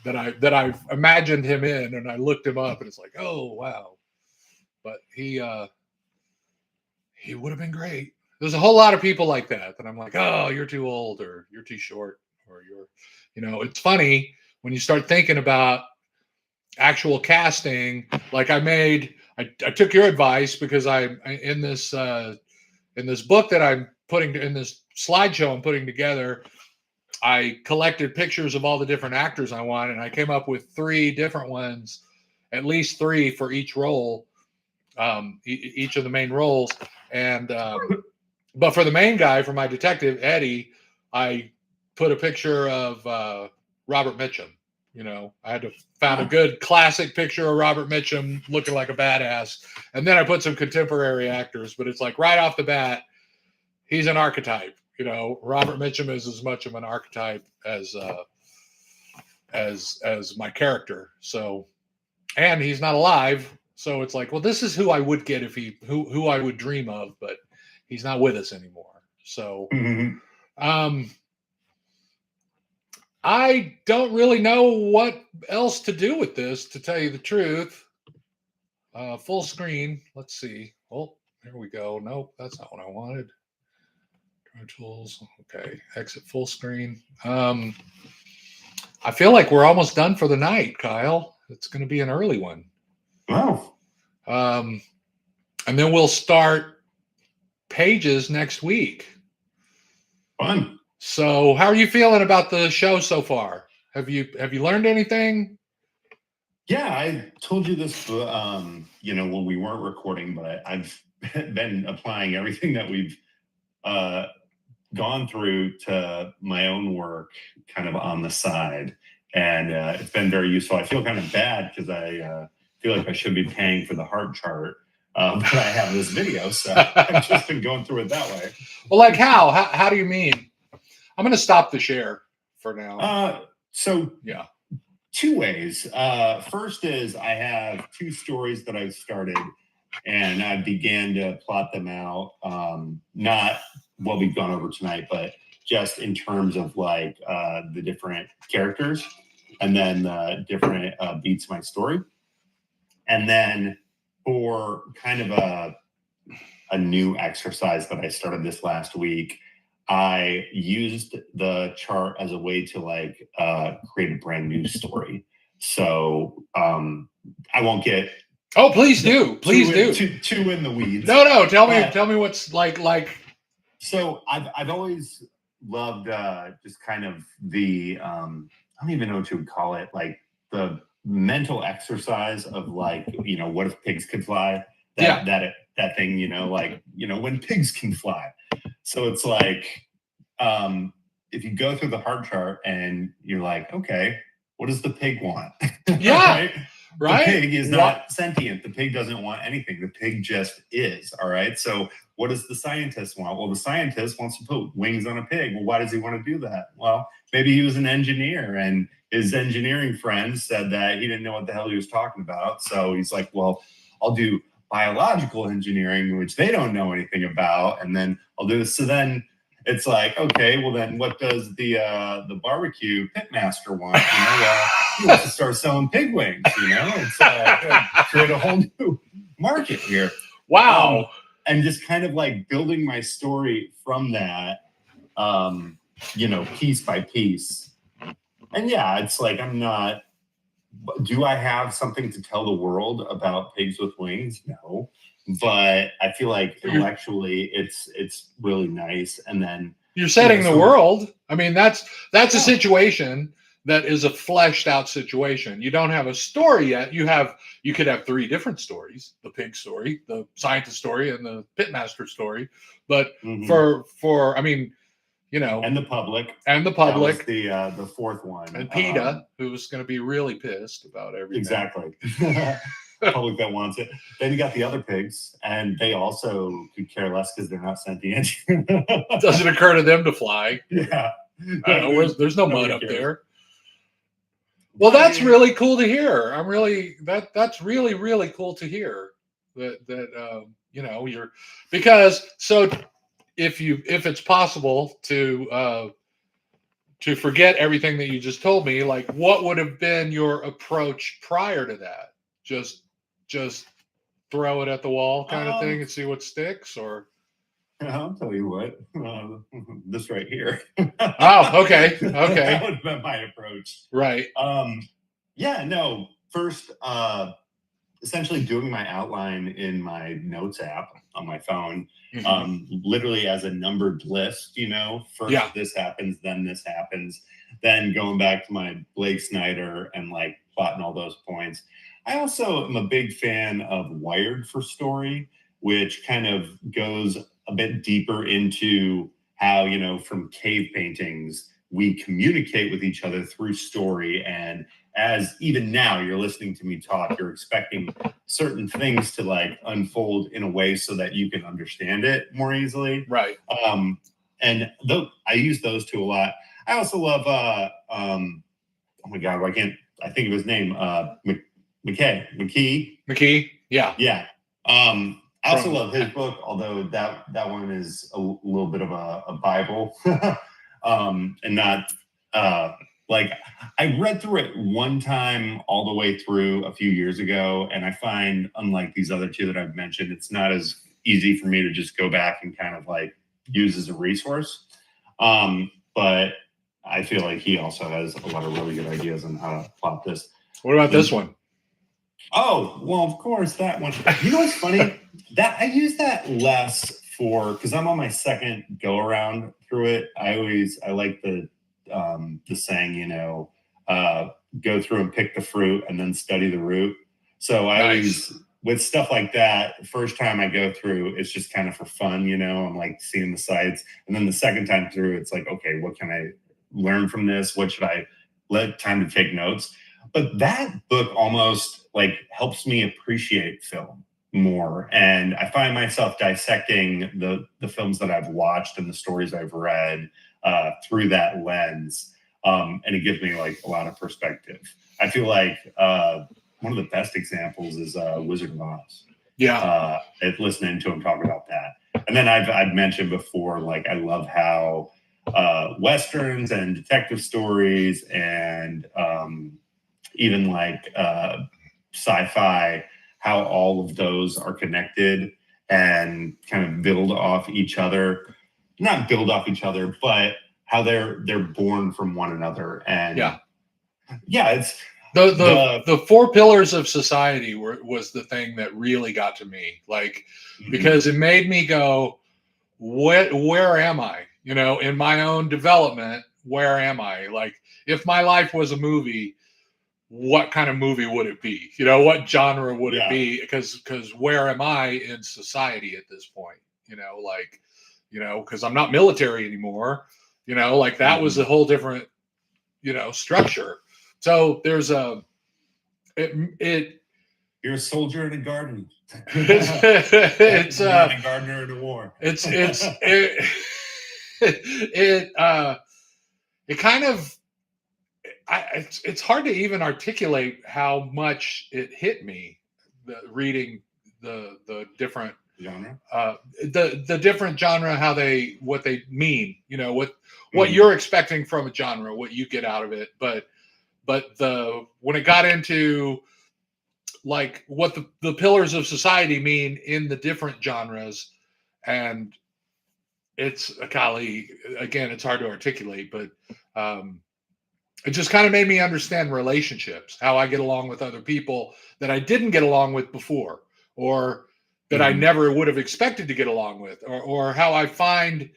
that I've imagined him in, and I looked him up, and it's like, oh wow, but he would have been great. There's a whole lot of people like that I'm like, oh, you're too old, or you're too short, or you're, you know, it's funny when you start thinking about actual casting. Like I took your advice because I'm in this book that I'm putting in this slideshow I'm putting together. I collected pictures of all the different actors I want, and I came up with 3 different ones, at least 3 for each role, each of the main roles. And but for the main guy, for my detective Eddie, I put a picture of Robert Mitchum. You know, I had to found a good classic picture of Robert Mitchum looking like a badass, and then I put some contemporary actors. But it's like right off the bat, he's an archetype. You know, Robert Mitchum is as much of an archetype as my character. So, and he's not alive, so it's like, well, this is who I would get if who I would dream of, but he's not with us anymore. So, I don't really know what else to do with this, to tell you the truth. Full screen. Let's see. Oh, here we go. Nope, that's not what I wanted. Tools. Okay, exit full screen. I feel like we're almost done for the night, Kyle. It's going to be an early one. Wow. And then we'll start Pages next week. Fun. So, how are you feeling about the show so far? Have you learned anything? Yeah, I told you this, you know, when we weren't recording, but I've been applying everything that we've gone through to my own work kind of on the side, and it's been very useful. I feel kind of bad because I feel like I should be paying for the heart chart, but I have this video, so I've just been going through it that way. Well, like how do you mean? I'm going to stop the share for now. So yeah. 2 ways. First is I have 2 stories that I've started, and I began to plot them out. Not what we've gone over tonight, but just in terms of like the different characters and then the different beats of my story. And then for kind of a new exercise that I started this last week, I used the chart as a way to like create a brand new story. So I won't get please do too in the weeds. No, tell me what's like. So I've always loved just kind of the I don't even know what you would call it, like the mental exercise of like, you know, what if pigs could fly? That thing, you know, like, you know, when pigs can fly. So it's like, if you go through the heart chart and you're like, okay, what does the pig want? Yeah. Right? The pig is not sentient. The pig doesn't want anything. The pig just is. All right. So what does the scientist want? Well, the scientist wants to put wings on a pig. Well, why does he want to do that? Well, maybe he was an engineer and his engineering friends said that he didn't know what the hell he was talking about. So he's like, well, I'll do biological engineering, which they don't know anything about. And then I'll do this. So then it's like, okay, well then what does the barbecue pitmaster want? You know, he wants to start selling pig wings, you know, it's create a whole new market here. Wow. And just kind of like building my story from that, you know, piece by piece. And yeah, it's like, do I have something to tell the world about pigs with wings? No. But I feel like intellectually it's really nice. And then you're setting the world. I mean, that's a situation that is a fleshed out situation. You don't have a story yet. You could have 3 different stories: the pig story, the scientist story, and the pitmaster story. But for I mean, you know, and the public, that was the 4th one, and PETA, who's going to be really pissed about everything. Exactly. Public that wants it. Then you got the other pigs, and they also could care less because they're not sentient. Doesn't occur to them to fly. Yeah. I don't know, there's no mud up there. Well, that's really cool to hear. That's really, really cool to hear that you know, you're, because so if it's possible to forget everything that you just told me, like what would have been your approach prior to that? Just throw it at the wall kind of thing and see what sticks, or? I'll tell you what, this right here. Oh, okay. That would have been my approach. Right. Yeah, no, first, essentially doing my outline in my notes app on my phone, literally as a numbered list, you know, first this happens, then this happens, then going back to my Blake Snyder and like plotting all those points. I also am a big fan of Wired for Story, which kind of goes a bit deeper into how, you know, from cave paintings, we communicate with each other through story. And as even now you're listening to me talk, you're expecting certain things to like unfold in a way so that you can understand it more easily. Right. And I use those 2 a lot. I also love, oh my God, I think of his name, McKee. Yeah. I also love his book, although that one is a little bit of a Bible, and not like I read through it one time all the way through a few years ago, and I find, unlike these other 2 that I've mentioned, it's not as easy for me to just go back and kind of like use as a resource. But I feel like he also has a lot of really good ideas on how to plot this. What about this one? Oh, well, of course, that one. You know what's funny? That I use that less because I'm on my second go around through it. I like the saying, you know, go through and pick the fruit and then study the root. So I always with stuff like that, first time I go through, it's just kind of for fun, I'm like seeing the sights. And then the second time through, it's like, okay, what can I learn from this? What should I let time to take notes? But that book almost like helps me appreciate film more. And I find myself dissecting the films that I've watched and the stories I've read through that lens. And it gives me like a lot of perspective. I feel like one of the best examples is Wizard of Oz. Yeah. Listening to him talk about that. And then I've mentioned before, like, I love how Westerns and detective stories and even like sci-fi, how all of those are connected and kind of build off each other. Not build off each other, but how they're born from one another. And it's the four pillars of society was the thing that really got to me, like, because it made me go, where am I? In my own development, where am I? Like, if my life was a movie, what kind of movie would it be? What genre would it be? Because where am I in society at this point? Because I'm not military anymore. Like, that was a whole different, structure. So there's you're a soldier in a garden. it's a gardener in a war. It kind of, it's hard to even articulate how much it hit me, reading the different genre, the different genre, what they mean, what you're expecting from a genre, what you get out of it, but when it got into like what the pillars of society mean in the different genres, and it's golly, again, it's hard to articulate, but it just kind of made me understand relationships, how I get along with other people that I didn't get along with before, or that I never would have expected to get along with, or how I find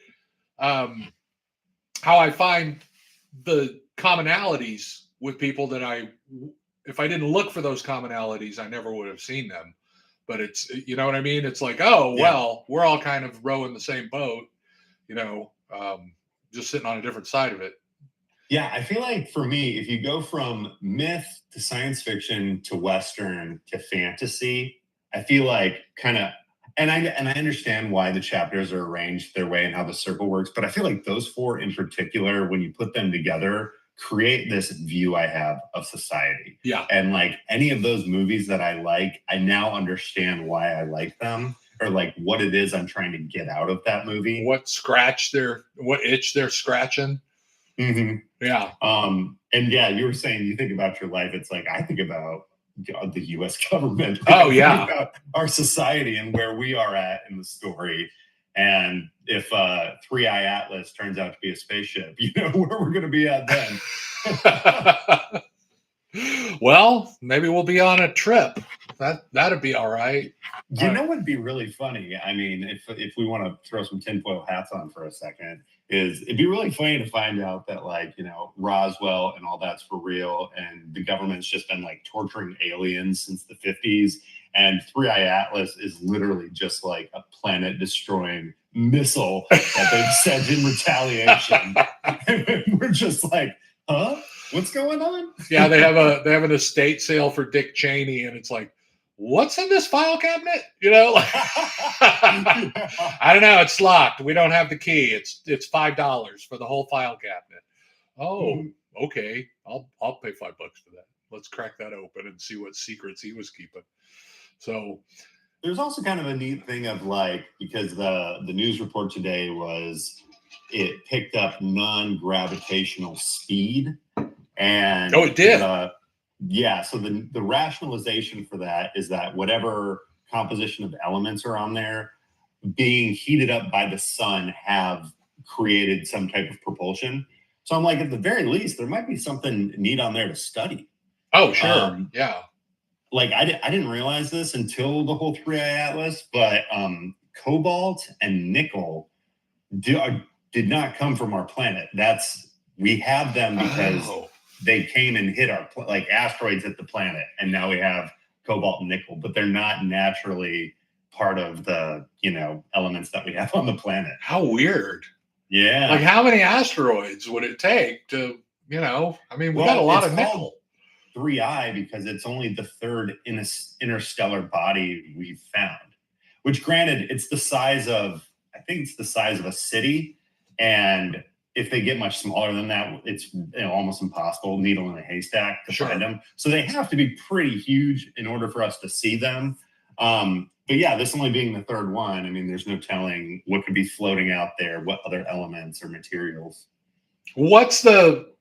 the commonalities with people that if I didn't look for those commonalities, I never would have seen them. But it's, you know what I mean? It's like, well, we're all kind of rowing the same boat, just sitting on a different side of it. Yeah, I feel like for me, if you go from myth to science fiction to Western to fantasy, I feel like kind of, and I understand why the chapters are arranged their way and how the circle works, but I feel like those four in particular, when you put them together, create this view I have of society. Yeah. And like any of those movies that I like, I now understand why I like them, or like what it is I'm trying to get out of that movie. What itch they're scratching. Mm-hmm. Yeah. And yeah, you were saying you think about your life. It's like I think about the U.S. government. Oh yeah, about our society and where we are at in the story. And if 3i Atlas turns out to be a spaceship, where we're going to be at then. Well, maybe we'll be on a trip. That'd be all right. You know what'd be really funny? I mean, if we want to throw some tinfoil hats on for a second, it'd be really funny to find out that, like, Roswell and all that's for real, and the government's just been like torturing aliens since the 50s, and 3i Atlas is literally just like a planet destroying missile that they've sent in retaliation. And we're just like, huh? What's going on? Yeah, they have an estate sale for Dick Cheney, and it's like, what's in this file cabinet? I don't know. It's locked. We don't have the key. It's $5 for the whole file cabinet. Oh, okay. I'll pay $5 for that. Let's crack that open and see what secrets he was keeping. So there's also kind of a neat thing of like, because the news report today was it picked up non-gravitational speed, and it did. Yeah, so the rationalization for that is that whatever composition of elements are on there being heated up by the sun have created some type of propulsion. So I'm like, at the very least, there might be something neat on there to study. Oh, sure. Yeah. Like I didn't realize this until the whole 3i Atlas, but cobalt and nickel did not come from our planet. We have them because they came and hit like asteroids hit the planet, and now we have cobalt and nickel, but they're not naturally part of the, elements that we have on the planet. How weird. Yeah. Like, how many asteroids would it take to, we got a lot of nickel. 3I because it's only the third interstellar body we've found, which granted, it's the size of a city. And if they get much smaller than that, it's almost impossible, needle in a haystack to find them. So they have to be pretty huge in order for us to see them. But yeah, this only being the third one, there's no telling what could be floating out there, what other elements or materials. What's the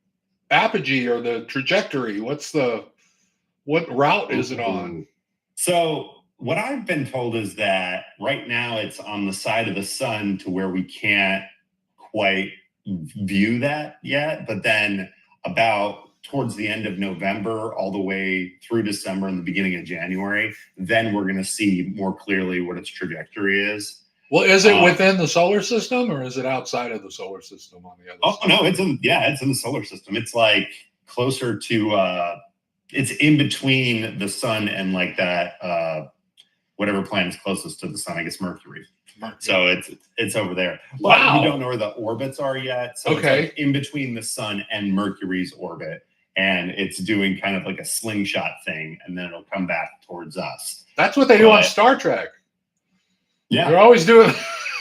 apogee or the trajectory? What route is it on? So what I've been told is that right now it's on the side of the sun to where we can't quite view that yet. But then about towards the end of November, all the way through December and the beginning of January, then we're going to see more clearly what its trajectory is. Well, is it within the solar system or is it outside of the solar system on the other side? No, it's in the solar system. It's like closer to, it's in between the sun and like that, whatever planet is closest to the sun, I guess Mercury. So it's over there. But we don't know where the orbits are yet. So it's like in between the sun and Mercury's orbit. And it's doing kind of like a slingshot thing, and then it'll come back towards us. That's what they do on Star Trek. Yeah, they're always like,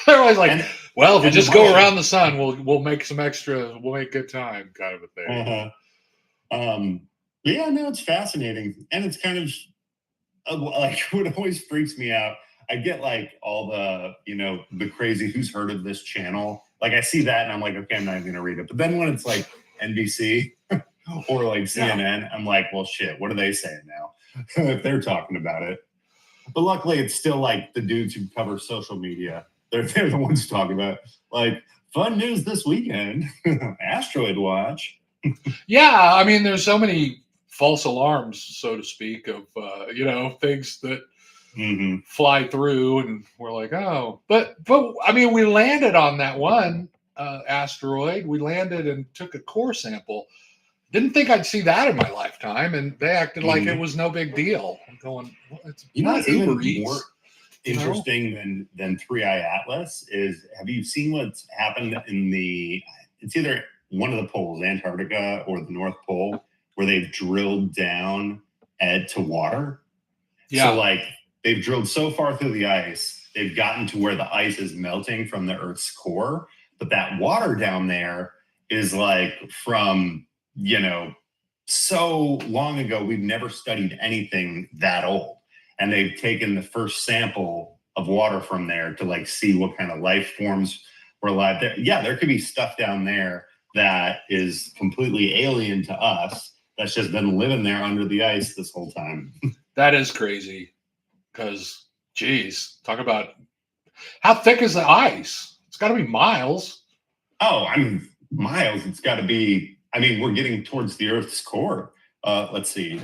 if we just go around the sun, we'll make some extra, we'll make good time, kind of a thing. It's fascinating, and it's kind of like what always freaks me out. I get like all the the crazy who's heard of this channel. Like I see that, and I'm like, okay, I'm not even gonna read it. But then when it's like NBC. Or like CNN, I'm like, well, shit, what are they saying now? If they're talking about it. But luckily, it's still like the dudes who cover social media. They're the ones talking about it. Like, fun news this weekend, asteroid watch. Yeah, there's so many false alarms, so to speak, of, things that fly through, and we're like, oh. But we landed on that one asteroid. We landed and took a core sample. Didn't think I'd see that in my lifetime, and they acted like it was no big deal. I'm going, well, it's not Uber Eats. More interesting than 3I Atlas is, have you seen what's happened in it's either one of the poles, Antarctica or the North Pole, where they've drilled down to water? Yeah. So like they've drilled so far through the ice, they've gotten to where the ice is melting from the Earth's core, but that water down there is like from so long ago, we've never studied anything that old. And they've taken the first sample of water from there to like see what kind of life forms were alive there. Yeah, there could be stuff down there that is completely alien to us that's just been living there under the ice this whole time. That is crazy. Because, geez, talk about how thick is the ice? It's got to be miles. Oh, miles. It's got to be. We're getting towards the Earth's core. Let's see.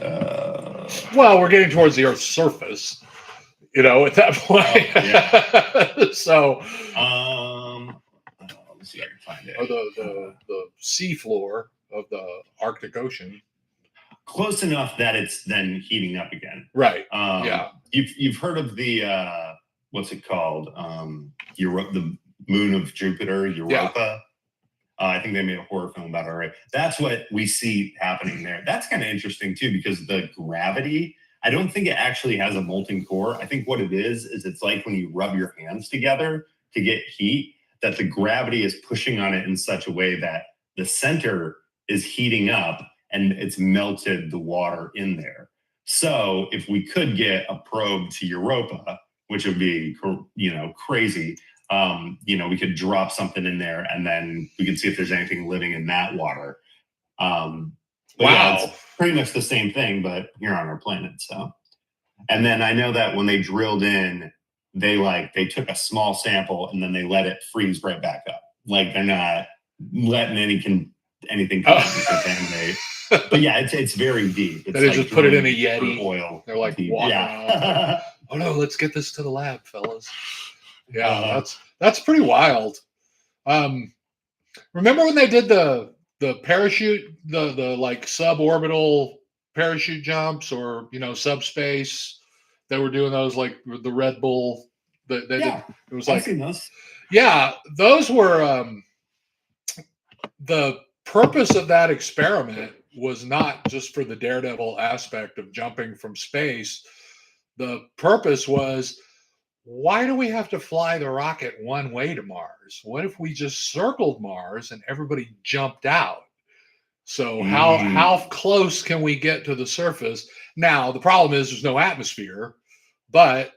We're getting towards the Earth's surface, at that point. So, let's see if I can find it. Or the sea floor of the Arctic Ocean. Close enough that it's then heating up again. Right. You've heard of the what's it called? The moon of Jupiter, Europa. Yeah. I think they made a horror film about it already. That's what we see happening there. That's kind of interesting too, because the gravity, I don't think it actually has a molten core. I think what it is it's like when you rub your hands together to get heat, that the gravity is pushing on it in such a way that the center is heating up and it's melted the water in there. So if we could get a probe to Europa, which would be, crazy, we could drop something in there and then we could see if there's anything living in that water. Yeah, it's pretty much the same thing, but here on our planet. So, and then I know that when they drilled in, they took a small sample and then they let it freeze right back up. Like they're not letting anything contaminate. But yeah, it's very deep. It's they just put it in a Yeti. Oil. They're like, yeah. Oh no, let's get this to the lab, fellas. Yeah, that's pretty wild. Remember when they did the parachute, the like suborbital parachute jumps or subspace. They were doing those like the Red Bull. They did. Yeah, It was I've like seen those. yeah, those were the purpose of that experiment was not just for the daredevil aspect of jumping from space. The purpose was, why do we have to fly the rocket one way to Mars? What if we just circled Mars and everybody jumped out? So how close can we get to the surface? Now the problem is there's no atmosphere, but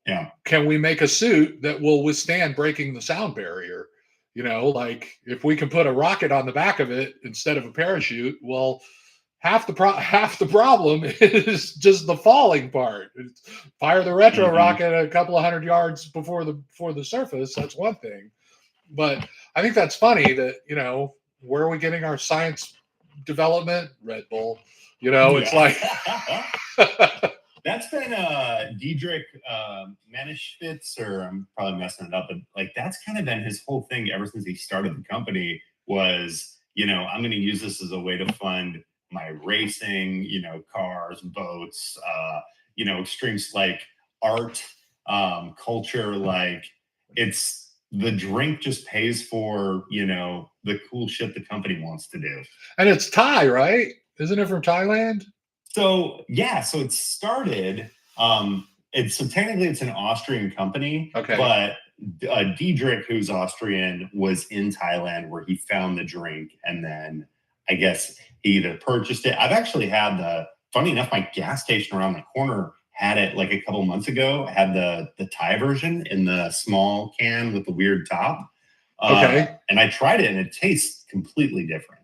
Yeah. can we make a suit that will withstand breaking the sound barrier? Like if we can put a rocket on the back of it instead of a parachute, well, half the problem is just the falling part. Fire the retro rocket a couple of 100 yards before the surface. That's one thing, but I think that's funny that where are we getting our science development? Red Bull. It's like that's been Diedrich Manischewitz, or I'm probably messing it up, but like that's kind of been his whole thing ever since he started the company was, I'm going to use this as a way to fund my racing, cars, boats, extremes like art, culture. Like it's the drink just pays for, the cool shit the company wants to do. And it's Thai, right? Isn't it from Thailand? So yeah, so it started. So technically it's an Austrian company, okay. But Diedrich, who's Austrian, was in Thailand where he found the drink, and then I guess he either purchased it. I've actually had funny enough, my gas station around the corner had it like a couple months ago. I had the Thai version in the small can with the weird top. Okay. And I tried it, and it tastes completely different.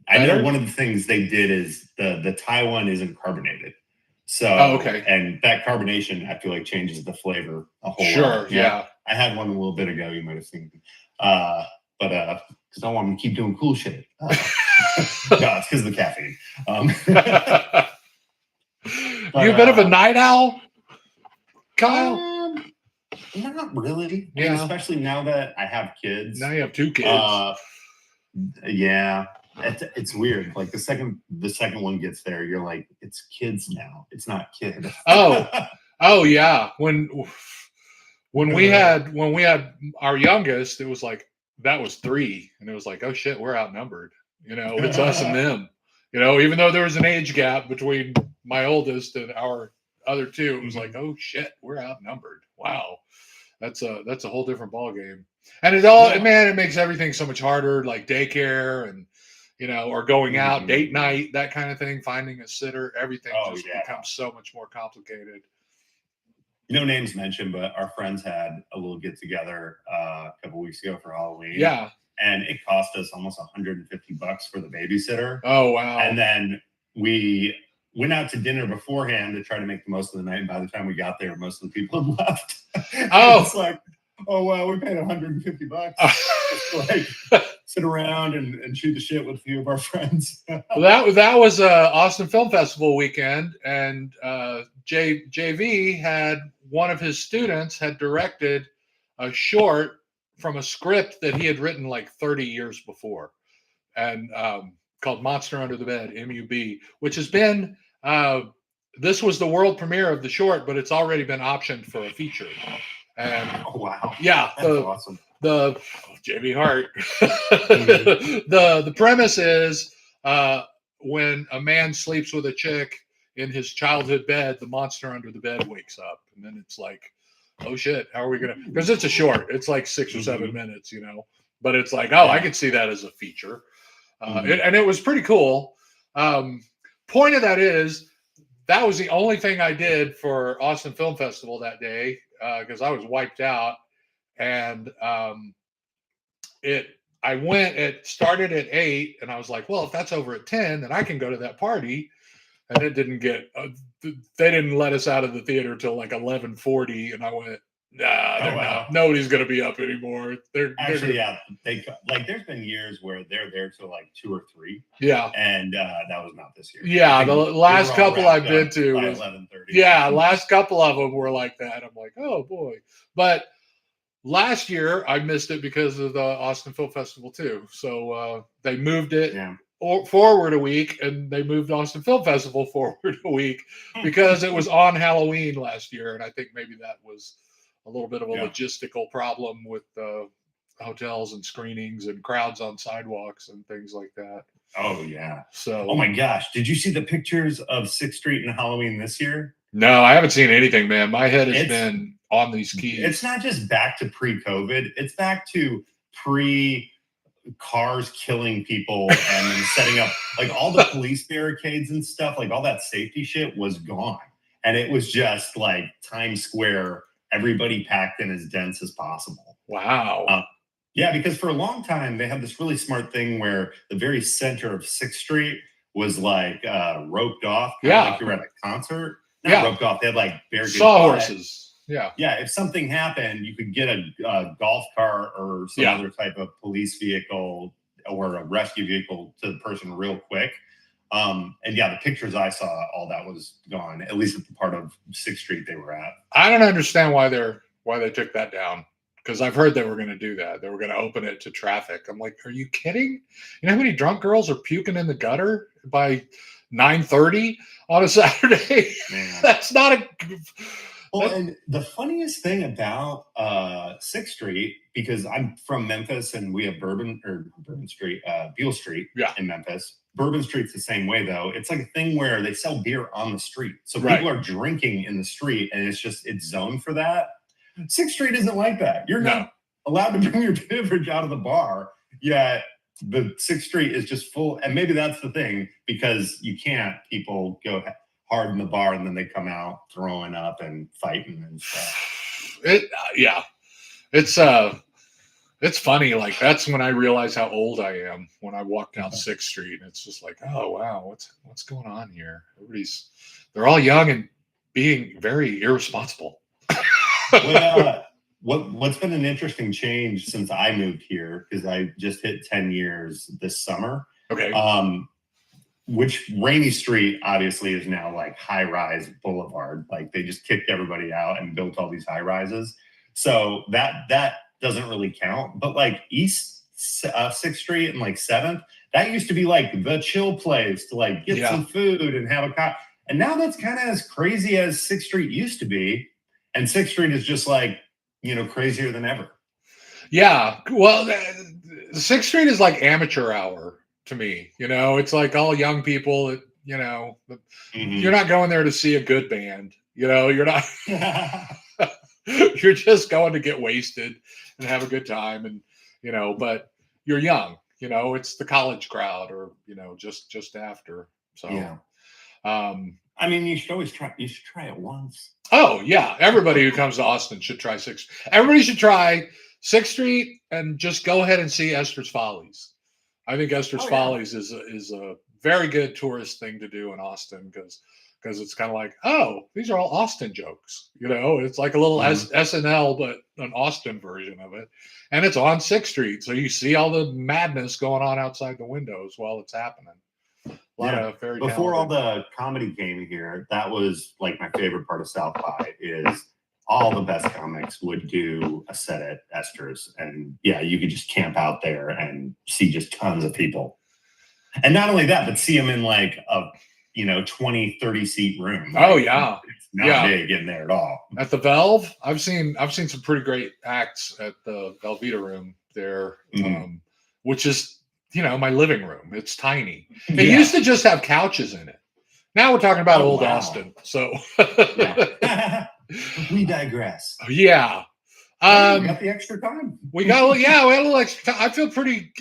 I know one of the things they did is the Thai one isn't carbonated. So, okay. And that carbonation, I feel like, changes the flavor a whole lot. Sure, yeah. I had one a little bit ago, you might have seen. But because I want them to keep doing cool shit. No, it's because of the caffeine. You a bit of a night owl, Kyle? Not really. Yeah. I mean, especially now that I have kids. Now you have 2 kids. Yeah. It's weird. Like the second one gets there, you're like, it's kids now. It's not kid. Oh yeah. When we had our youngest, it was like that was 3, and it was like, oh shit, we're outnumbered. It's us and them. Even though there was an age gap between my oldest and our other 2, it was like, oh shit, we're outnumbered. Wow, that's a whole different ball game. And it makes everything so much harder, like daycare and or going out, date night, that kind of thing, finding a sitter, everything becomes so much more complicated. No names mentioned, but our friends had a little get together a couple weeks ago for Halloween. Yeah. And it cost us almost $150 for the babysitter. Oh, wow. And then we went out to dinner beforehand to try to make the most of the night. And by the time we got there, most of the people had left. Oh. It's like, oh, wow, we paid $150. Like sit around and shoot the shit with a few of our friends. Well, that was Austin Film Festival weekend, and JV had one of his students had directed a short from a script that he had written like 30 years before, and called Monster Under the Bed, MUB, which has been this was the world premiere of the short, but it's already been optioned for a feature. And oh, wow, yeah, that's awesome. The JV Hart. The premise is when a man sleeps with a chick in his childhood bed, the monster under the bed wakes up, and then it's like, oh shit, how are we gonna? Because it's a short, it's like 6 or 7 minutes, but it's like, oh, I could see that as a feature, and it was pretty cool. Point of that is that was the only thing I did for Austin Film Festival that day because I was wiped out. And it started at 8, and I was like, well, if that's over at 10, then I can go to that party. And it didn't get, they didn't let us out of the theater till like 11:40. And I went, nah, nobody's going to be up anymore. They're yeah. There's been years where they're there till like 2 or 3. Yeah. And that was not this year. Yeah. The last couple I've been to was 11:30. Yeah. Last couple of them were like that. I'm like, oh boy. But last year I missed it because of the Austin Film Festival too. So they moved it. Yeah. forward a week, and they moved Austin Film Festival forward a week because it was on Halloween last year, and I think maybe that was a little bit of a logistical problem with hotels and screenings and crowds on sidewalks and things like that. Oh yeah. So, oh my gosh, did you see the pictures of 6th Street and Halloween this year? No, I haven't seen anything, man. My head has been on these keys. It's not just back to pre-COVID; it's back to pre-cars killing people and then setting up like all the police barricades and stuff. Like all that safety shit was gone, and it was just like Times Square. Everybody packed in as dense as possible. Wow. Yeah, because for a long time they had this really smart thing where the very center of 6th Street was like roped off, like you were at a concert. Not roped off. They had like barricades. Sawhorses. Yeah. Yeah. If something happened, you could get a golf cart or some other type of police vehicle or a rescue vehicle to the person real quick. And yeah, the pictures I saw, all that was gone. At least at the part of 6th Street they were at. I don't understand why they took that down. Because I've heard they were going to do that. They were going to open it to traffic. I'm like, are you kidding? You know how many drunk girls are puking in the gutter by 9:30 on a Saturday? That's not a. Well, and the funniest thing about 6th Street, because I'm from Memphis and we have Beale Street in Memphis. Bourbon Street's the same way, though. It's like a thing where they sell beer on the street. So people are drinking in the street, and it's zoned for that. 6th Street isn't like that. You're not allowed to bring your beverage out of the bar, yet the 6th Street is just full. And maybe that's the thing, because you can't. People go hard in the bar and then they come out throwing up and fighting and stuff. It's funny. Like that's when I realize how old I am when I walk down 6th Street. And it's just like, oh wow, what's going on here? They're all young and being very irresponsible. Well, what's been an interesting change since I moved here, because I just hit 10 years this summer. Okay. Which Rainy Street obviously is now like high rise boulevard. Like they just kicked everybody out and built all these high rises. So that doesn't really count. But like East 6th Street and like 7th, that used to be like the chill place to like get some food and have a coffee. And now that's kind of as crazy as 6th Street used to be. And 6th Street is just like, crazier than ever. Yeah. Well, 6th Street is like amateur hour to me. It's like all young people that, you're not going there to see a good band. You're not, you're just going to get wasted and have a good time. And, but you're young, it's the college crowd or, just after. So, I mean, you should always try. You should try it once. Oh yeah, everybody who comes to Austin should try 6th. Everybody should try 6th Street and just go ahead and see Esther's Follies. I think Esther's Follies is a very good tourist thing to do in Austin because it's kind of like, oh, these are all Austin jokes. It's like a little SNL but an Austin version of it, and it's on 6th Street, so you see all the madness going on outside the windows while it's happening. Before all the comedy came here, that was like my favorite part of South by is all the best comics would do a set at Esther's. And you could just camp out there and see just tons of people. And not only that, but see them in like a 20, 30 seat room. Oh yeah. It's not big in there at all. At the Velve, I've seen some pretty great acts at the Velveeta room there, which is my living room. It's tiny. It used to just have couches in it. Now we're talking about old Austin. So we digress. Yeah. We got the extra time. We had a little extra time.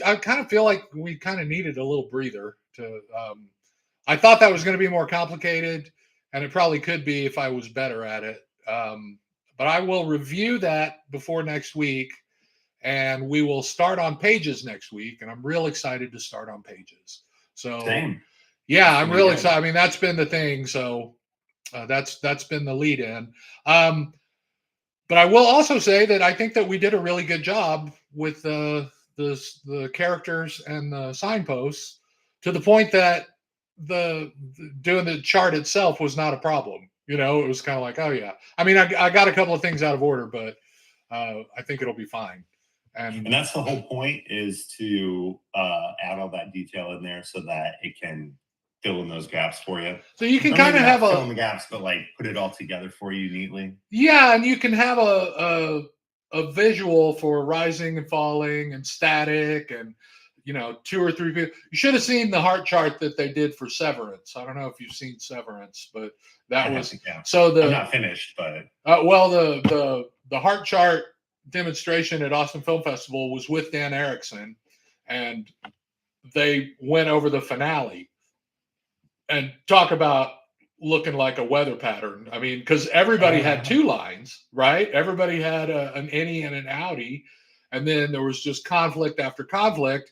I kind of feel like we kind of needed a little breather to I thought that was going to be more complicated, and it probably could be if I was better at it. But I will review that before next week. And we will start on Pages next week, and I'm real excited to start on Pages. So, I'm real excited. I mean, that's been the thing. So, that's been the lead in. But I will also say that I think that we did a really good job with the characters and the signposts, to the point that doing the chart itself was not a problem. It was kind of like, oh yeah. I mean, I got a couple of things out of order, but I think it'll be fine. And that's the whole point, is to add all that detail in there so that it can fill in those gaps for you. So you can Or kind maybe of not have fill in the gaps, but like put it all together for you neatly. yeah, and you can have a visual for rising and falling and static and 2 or 3 people. You should have seen the heart chart that they did for Severance. I don't know if you've seen Severance, but that was so I'm not finished, but well the heart chart demonstration at Austin Film Festival was with Dan Erickson, and they went over the finale and talk about looking like a weather pattern. I mean, because everybody had 2 lines, right? Everybody had an innie and an outie, and then there was just conflict after conflict.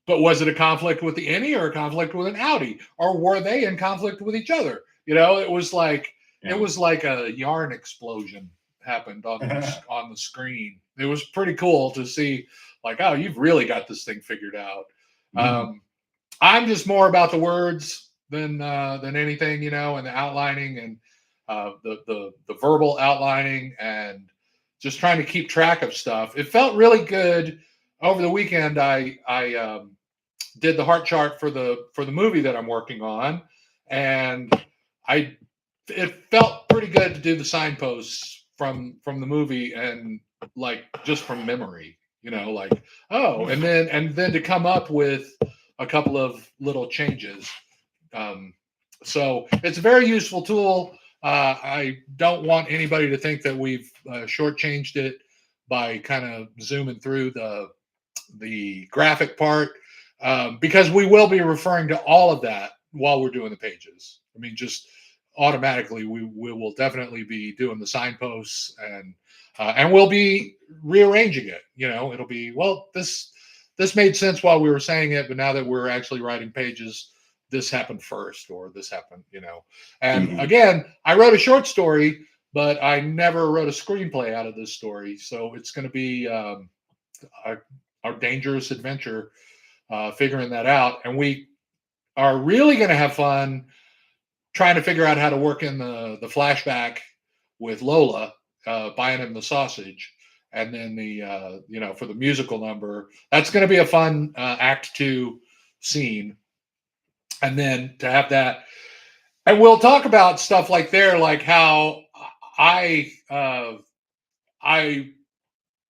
But was it a conflict with the innie or a conflict with an outie, or were they in conflict with each other? It was like it was like a yarn explosion happened on the screen. It was pretty cool to see, like, oh, you've really got this thing figured out. I'm just more about the words than anything, and the outlining and the verbal outlining and just trying to keep track of stuff. It felt really good over the weekend. I did the heart chart for the movie that I'm working on, and it felt pretty good to do the signposts from the movie, and like just from memory, like, oh, and then to come up with a couple of little changes. So it's a very useful tool. I don't want anybody to think that we've shortchanged it by kind of zooming through the graphic part, because we will be referring to all of that while we're doing the pages. I mean, just automatically, we will definitely be doing the signposts, and we'll be rearranging it. It'll be, well, this made sense while we were saying it, but now that we're actually writing pages, this happened first, or this happened. And again, I wrote a short story, but I never wrote a screenplay out of this story, so it's going to be our dangerous adventure, figuring that out. And we are really going to have fun trying to figure out how to work in the flashback with Lola buying him the sausage, and then the for the musical number. That's going to be a fun Act 2 scene, and then to have that, and we'll talk about stuff like like how I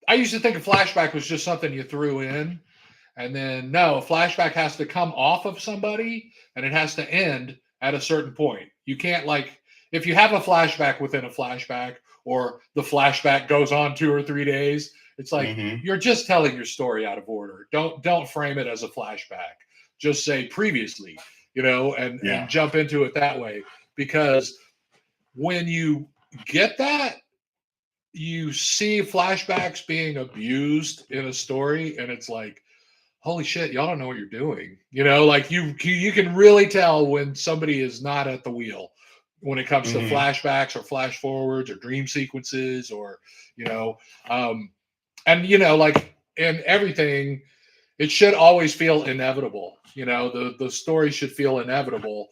used to think a flashback was just something you threw in. And then, no, a flashback has to come off of somebody, and it has to end at a certain point. You can't, like, if you have a flashback within a flashback, or the flashback goes on 2 or 3 days, it's like you're just telling your story out of order. Don't frame it as a flashback. Just say previously, and jump into it that way. Because when you get that, you see flashbacks being abused in a story, and it's like, holy shit, y'all don't know what you're doing. Like you can really tell when somebody is not at the wheel when it comes to flashbacks or flash forwards or dream sequences, or, like in everything, it should always feel inevitable. The story should feel inevitable,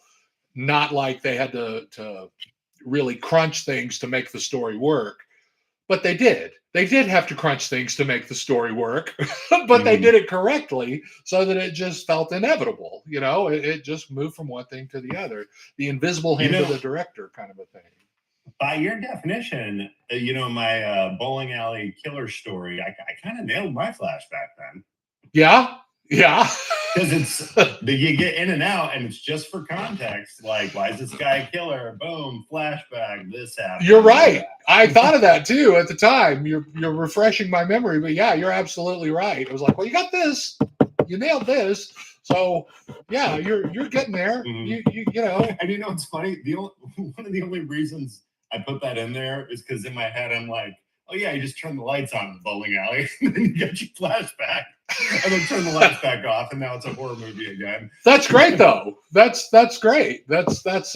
not like they had to really crunch things to make the story work. But they did. They did have to crunch things to make the story work, but they did it correctly so that it just felt inevitable. It just moved from one thing to the other. The invisible hand of the director kind of a thing. By your definition, my bowling alley killer story, I kind of nailed my flashback then. Yeah. Because it's you get in and out, and it's just for context. Like, why is this guy a killer? Boom, flashback. This happened. You're right. I thought of that too at the time. You're refreshing my memory, but yeah, you're absolutely right. I was like, well, you got this. You nailed this. So yeah, you're getting there. You know. And it's funny. One of the only reasons I put that in there is because in my head I'm like, oh yeah, you just turn the lights on in the bowling alley, and then you get your flashback, and then turn the lights back off, and now it's a horror movie again. That's great, though. That's great. That's that's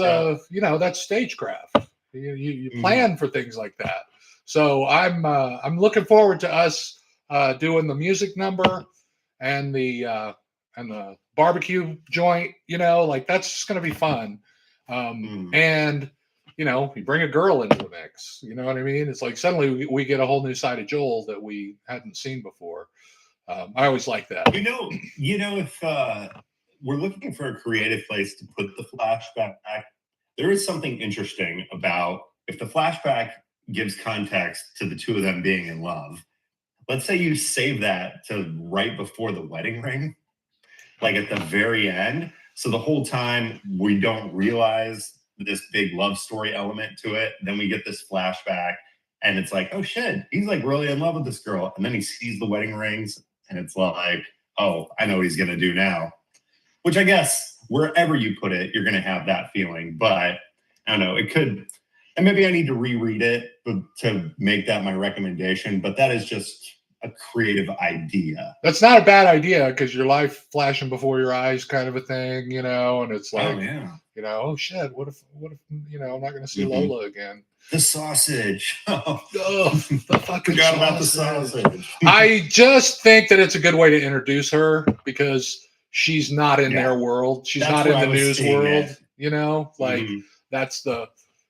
stagecraft. You plan for things like that. So I'm looking forward to us doing the music number and the barbecue joint. Like that's just going to be fun. And you bring a girl into the mix. You know what I mean? It's like suddenly we get a whole new side of Joel that we hadn't seen before. I always like that. If we're looking for a creative place to put the flashback back, there is something interesting about if the flashback gives context to the two of them being in love. Let's say you save that to right before the wedding ring, like at the very end. So the whole time we don't realize this big love story element to it. Then we get this flashback and it's like, oh shit, he's like really in love with this girl. And then he sees the wedding rings and it's like, oh, I know what he's going to do now. Which I guess wherever you put it, you're going to have that feeling. But I don't know, it could, and maybe I need to reread it to make that my recommendation. But that is just a creative idea. That's not a bad idea because your life flashing before your eyes kind of a thing, and it's like, Oh, yeah. Oh shit, what if, I'm not going to see Lola again. The sausage. Oh, the fucking Forgot about the sausage. I just think that it's a good way to introduce her because she's not in their world. She's not in the news world, that's the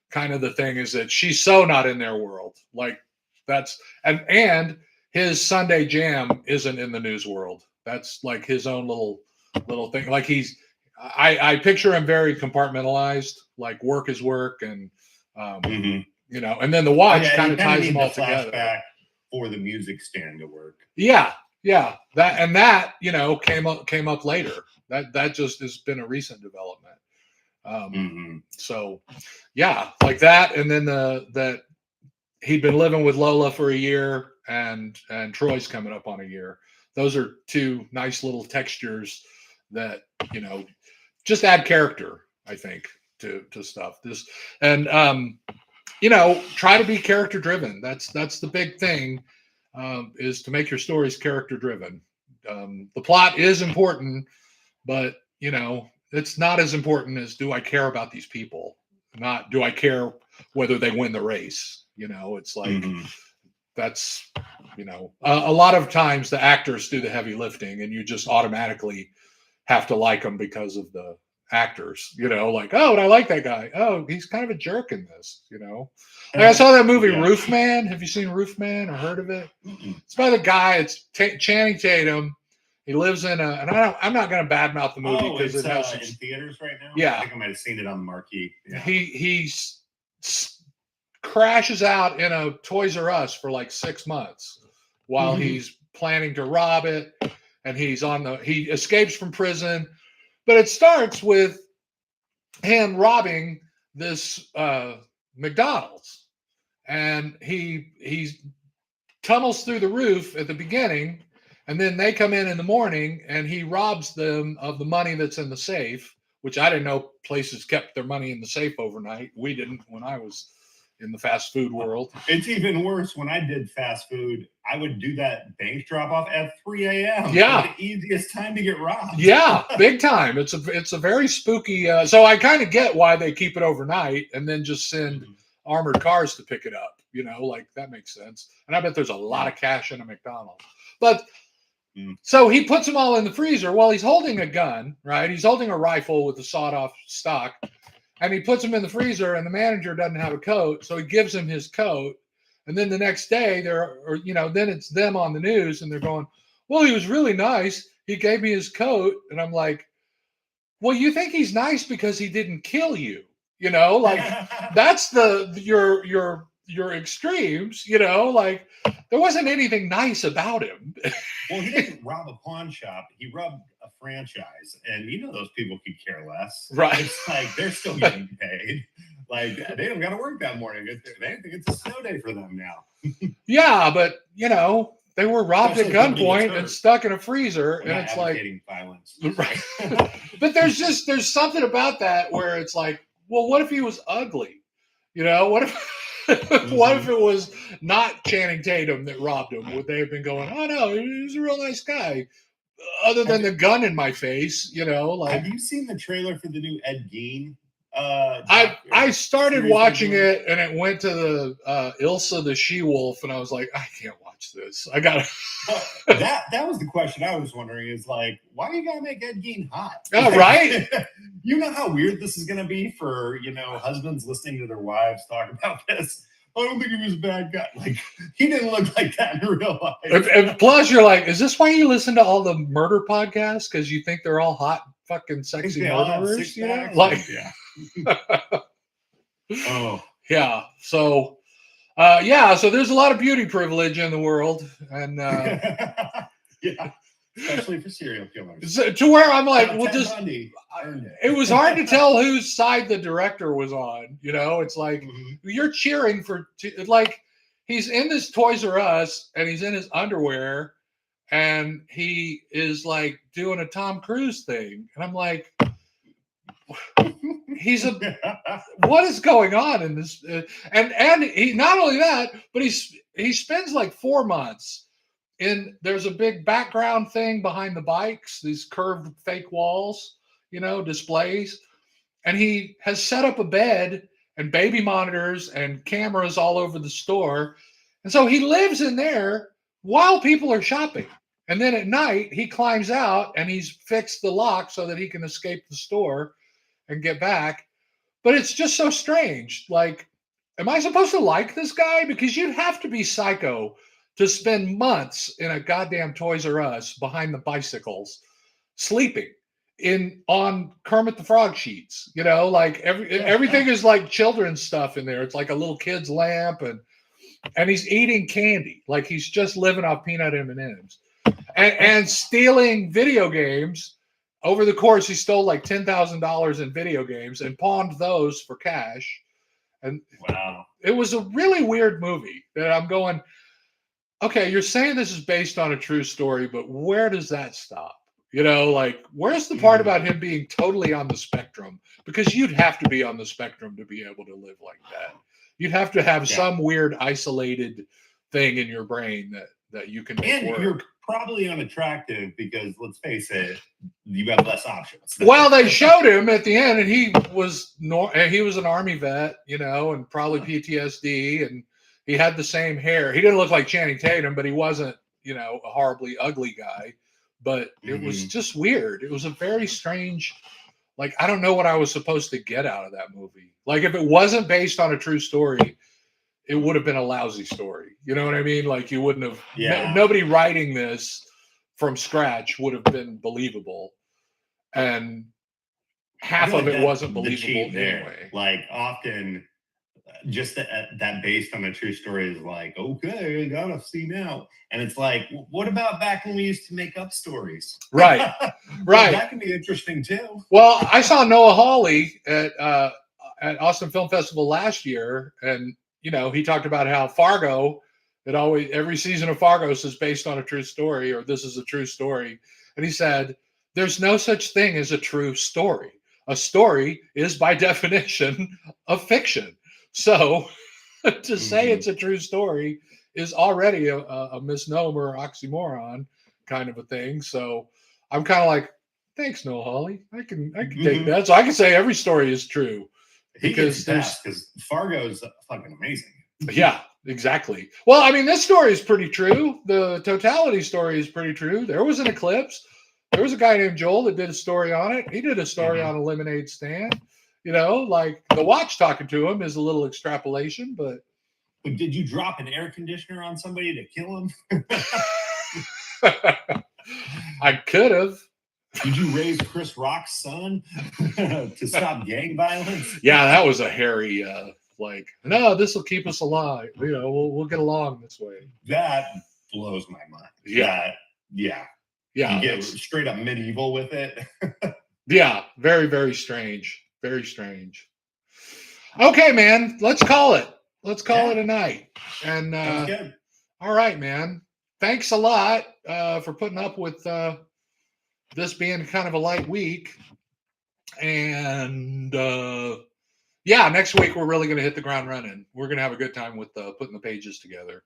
kind of the thing is that she's so not in their world. Like that's, and his Sunday jam isn't in the news world. That's like his own little thing. Like I picture him very compartmentalized, like work is work and, and then the watch kind of ties them all together. For the music stand to work. Yeah. That came up later. That just has been a recent development. So yeah, like that. And then that he'd been living with Lola for a year and Troy's coming up on a year. Those are two nice little textures that, just add character, I think, to stuff. Try to be character driven. That's the big thing, is to make your stories character driven. The plot is important, but it's not as important as do I care about these people? Not do I care whether they win the race? It's like that's a lot of times the actors do the heavy lifting, and you just automatically have to like them because of the actors, like, oh, and I like that guy. Oh, he's kind of a jerk in this, Like I saw that movie Roofman. Have you seen Roofman or heard of it? It's by the guy. It's Channing Tatum. He lives in and I'm not going to badmouth the movie because it has in theaters right now. Yeah, I think I might have seen it on the marquee. Yeah. He crashes out in a Toys R Us for like 6 months while he's planning to rob it, and he escapes from prison. But it starts with him robbing this McDonald's, and he tunnels through the roof at the beginning, and then they come in the morning, and he robs them of the money that's in the safe, which I didn't know places kept their money in the safe overnight. We didn't when I was in the fast food world. It's even worse. When I did fast food, I would do that bank drop off at 3 a.m. Yeah. The easiest time to get robbed. Yeah, big time. It's a very spooky. So I kind of get why they keep it overnight and then just send armored cars to pick it up. Like that makes sense. And I bet there's a lot of cash in a McDonald's. But so he puts them all in the freezer. Well, he's holding a gun, right? He's holding a rifle with a sawed-off stock. And he puts him in the freezer, and the manager doesn't have a coat, so he gives him his coat. And then the next day, then it's them on the news, and they're going, "Well, he was really nice. He gave me his coat." And I'm like, "Well, you think he's nice because he didn't kill you? Like that's your extremes. Like there wasn't anything nice about him." Well, he didn't rob a pawn shop. He robbed a franchise, and those people could care less. Right? It's like they're still getting paid. Like they don't got to work that morning. They think it's a snow day for them now. Yeah, but they were robbed at gunpoint and stuck in a freezer, and it's like violence. Right. But there's something about that where it's like, well, what if he was ugly? What if what if it was not Channing Tatum that robbed him? Would they have been going, "Oh no, he was a real nice guy"? Other than the gun in my face, like. Have you seen the trailer for the new Ed Gein? I started watching it, and it went to the Ilsa the She-Wolf, and I was like, I can't watch this. I gotta. that was the question I was wondering. Is like, why do you gotta make Ed Gein hot? Oh, right. You know how weird this is going to be for, husbands listening to their wives talk about this? I don't think he was a bad guy. Like, he didn't look like that in real life. And plus, you're like, is this why you listen to all the murder podcasts? Because you think they're all hot, fucking sexy They all have murderers? six You know? packs. Like, Yeah. Oh. yeah. So, so there's a lot of beauty privilege in the world. And Yeah. Especially for serial killers. to where I'm like, Ted well, just Bundy earned it was hard to tell whose side the director was on. It's like you're cheering for like he's in this Toys R Us and he's in his underwear and he is like doing a Tom Cruise thing, and I'm like, what is going on in this? And he not only that, but he spends like 4 months. There's a big background thing behind the bikes, these curved fake walls, displays. And he has set up a bed and baby monitors and cameras all over the store. And so he lives in there while people are shopping. And then at night, he climbs out and he's fixed the lock so that he can escape the store and get back. But it's just so strange. Like, am I supposed to like this guy? Because you'd have to be psycho to spend months in a goddamn Toys R Us behind the bicycles, sleeping on Kermit the Frog sheets. Like everything is like children's stuff in there. It's like a little kid's lamp, and he's eating candy, like he's just living off peanut M&Ms, and stealing video games. Over the course, he stole like $10,000 in video games and pawned those for cash. And wow, it was a really weird movie that I'm going, okay, you're saying this is based on a true story, but where does that stop? Like, where's the part about him being totally on the spectrum? Because you'd have to be on the spectrum to be able to live like that. You'd have to have some weird isolated thing in your brain that you can make work. You're probably unattractive because, let's face it, you have less options. Well, they showed him at the end, and he was an Army vet, and probably PTSD, and he had the same hair. He didn't look like Channing Tatum, but he wasn't, a horribly ugly guy. But it was just weird. It was a very strange, like, I don't know what I was supposed to get out of that movie. Like, if it wasn't based on a true story, it would have been a lousy story. You know what I mean? Like, you wouldn't have, nobody writing this from scratch would have been believable. And half of it wasn't believable anyway. Like, often just that based on a true story is like, okay, I gotta see now. And it's like, what about back when we used to make up stories? Right. Right. That can be interesting too. Well, I saw Noah Hawley at Austin Film Festival last year, and he talked about how Fargo, every season of Fargo is based on a true story, or this is a true story. And he said, there's no such thing as a true story. A story is by definition a fiction. So to say it's a true story is already a misnomer, oxymoron kind of a thing. So I'm kind of like, thanks, Noah Hawley. I can take that. So I can say every story is true. Because Fargo's fucking amazing. Yeah, exactly. Well, I mean, this story is pretty true. The totality story is pretty true. There was an eclipse. There was a guy named Joel that did a story on it. He did a story on a lemonade stand. Like the watch talking to him is a little extrapolation, but did you drop an air conditioner on somebody to kill him? I could have. Did you raise Chris Rock's son to stop gang violence? Yeah, that was a hairy, no, this will keep us alive. We'll get along this way. That blows my mind. Yeah. Yeah. You get straight up medieval with it. Yeah, very, very strange. Very strange. Okay, man, let's call it. Let's call it a night. And all right, man. Thanks a lot for putting up with this being kind of a light week. And next week we're really going to hit the ground running. We're going to have a good time with putting the pages together.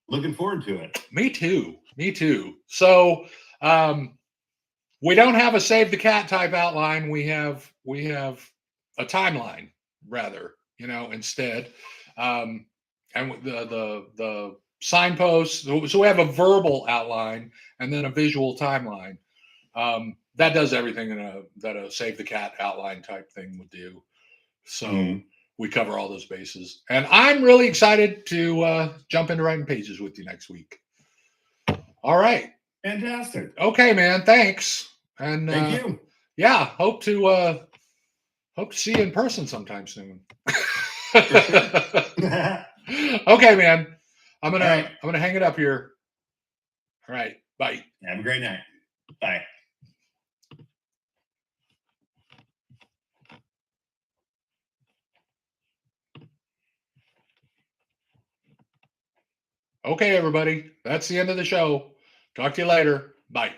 Looking forward to it. Me too. So we don't have a save the cat type outline. We have a timeline rather, instead. And the signposts. So we have a verbal outline and then a visual timeline. that does everything that a Save the Cat outline type thing would do. So Mhm. we cover all those bases. And I'm really excited to jump into writing pages with you next week. All right. Fantastic. Okay, man. Thanks. And Thank you. yeah, hope to see you in person sometime soon. For sure. Okay, man. I'm All right. gonna hang it up here. All right. Bye. Have a great night. Bye. Okay, everybody. That's the end of the show. Talk to you later. Bye.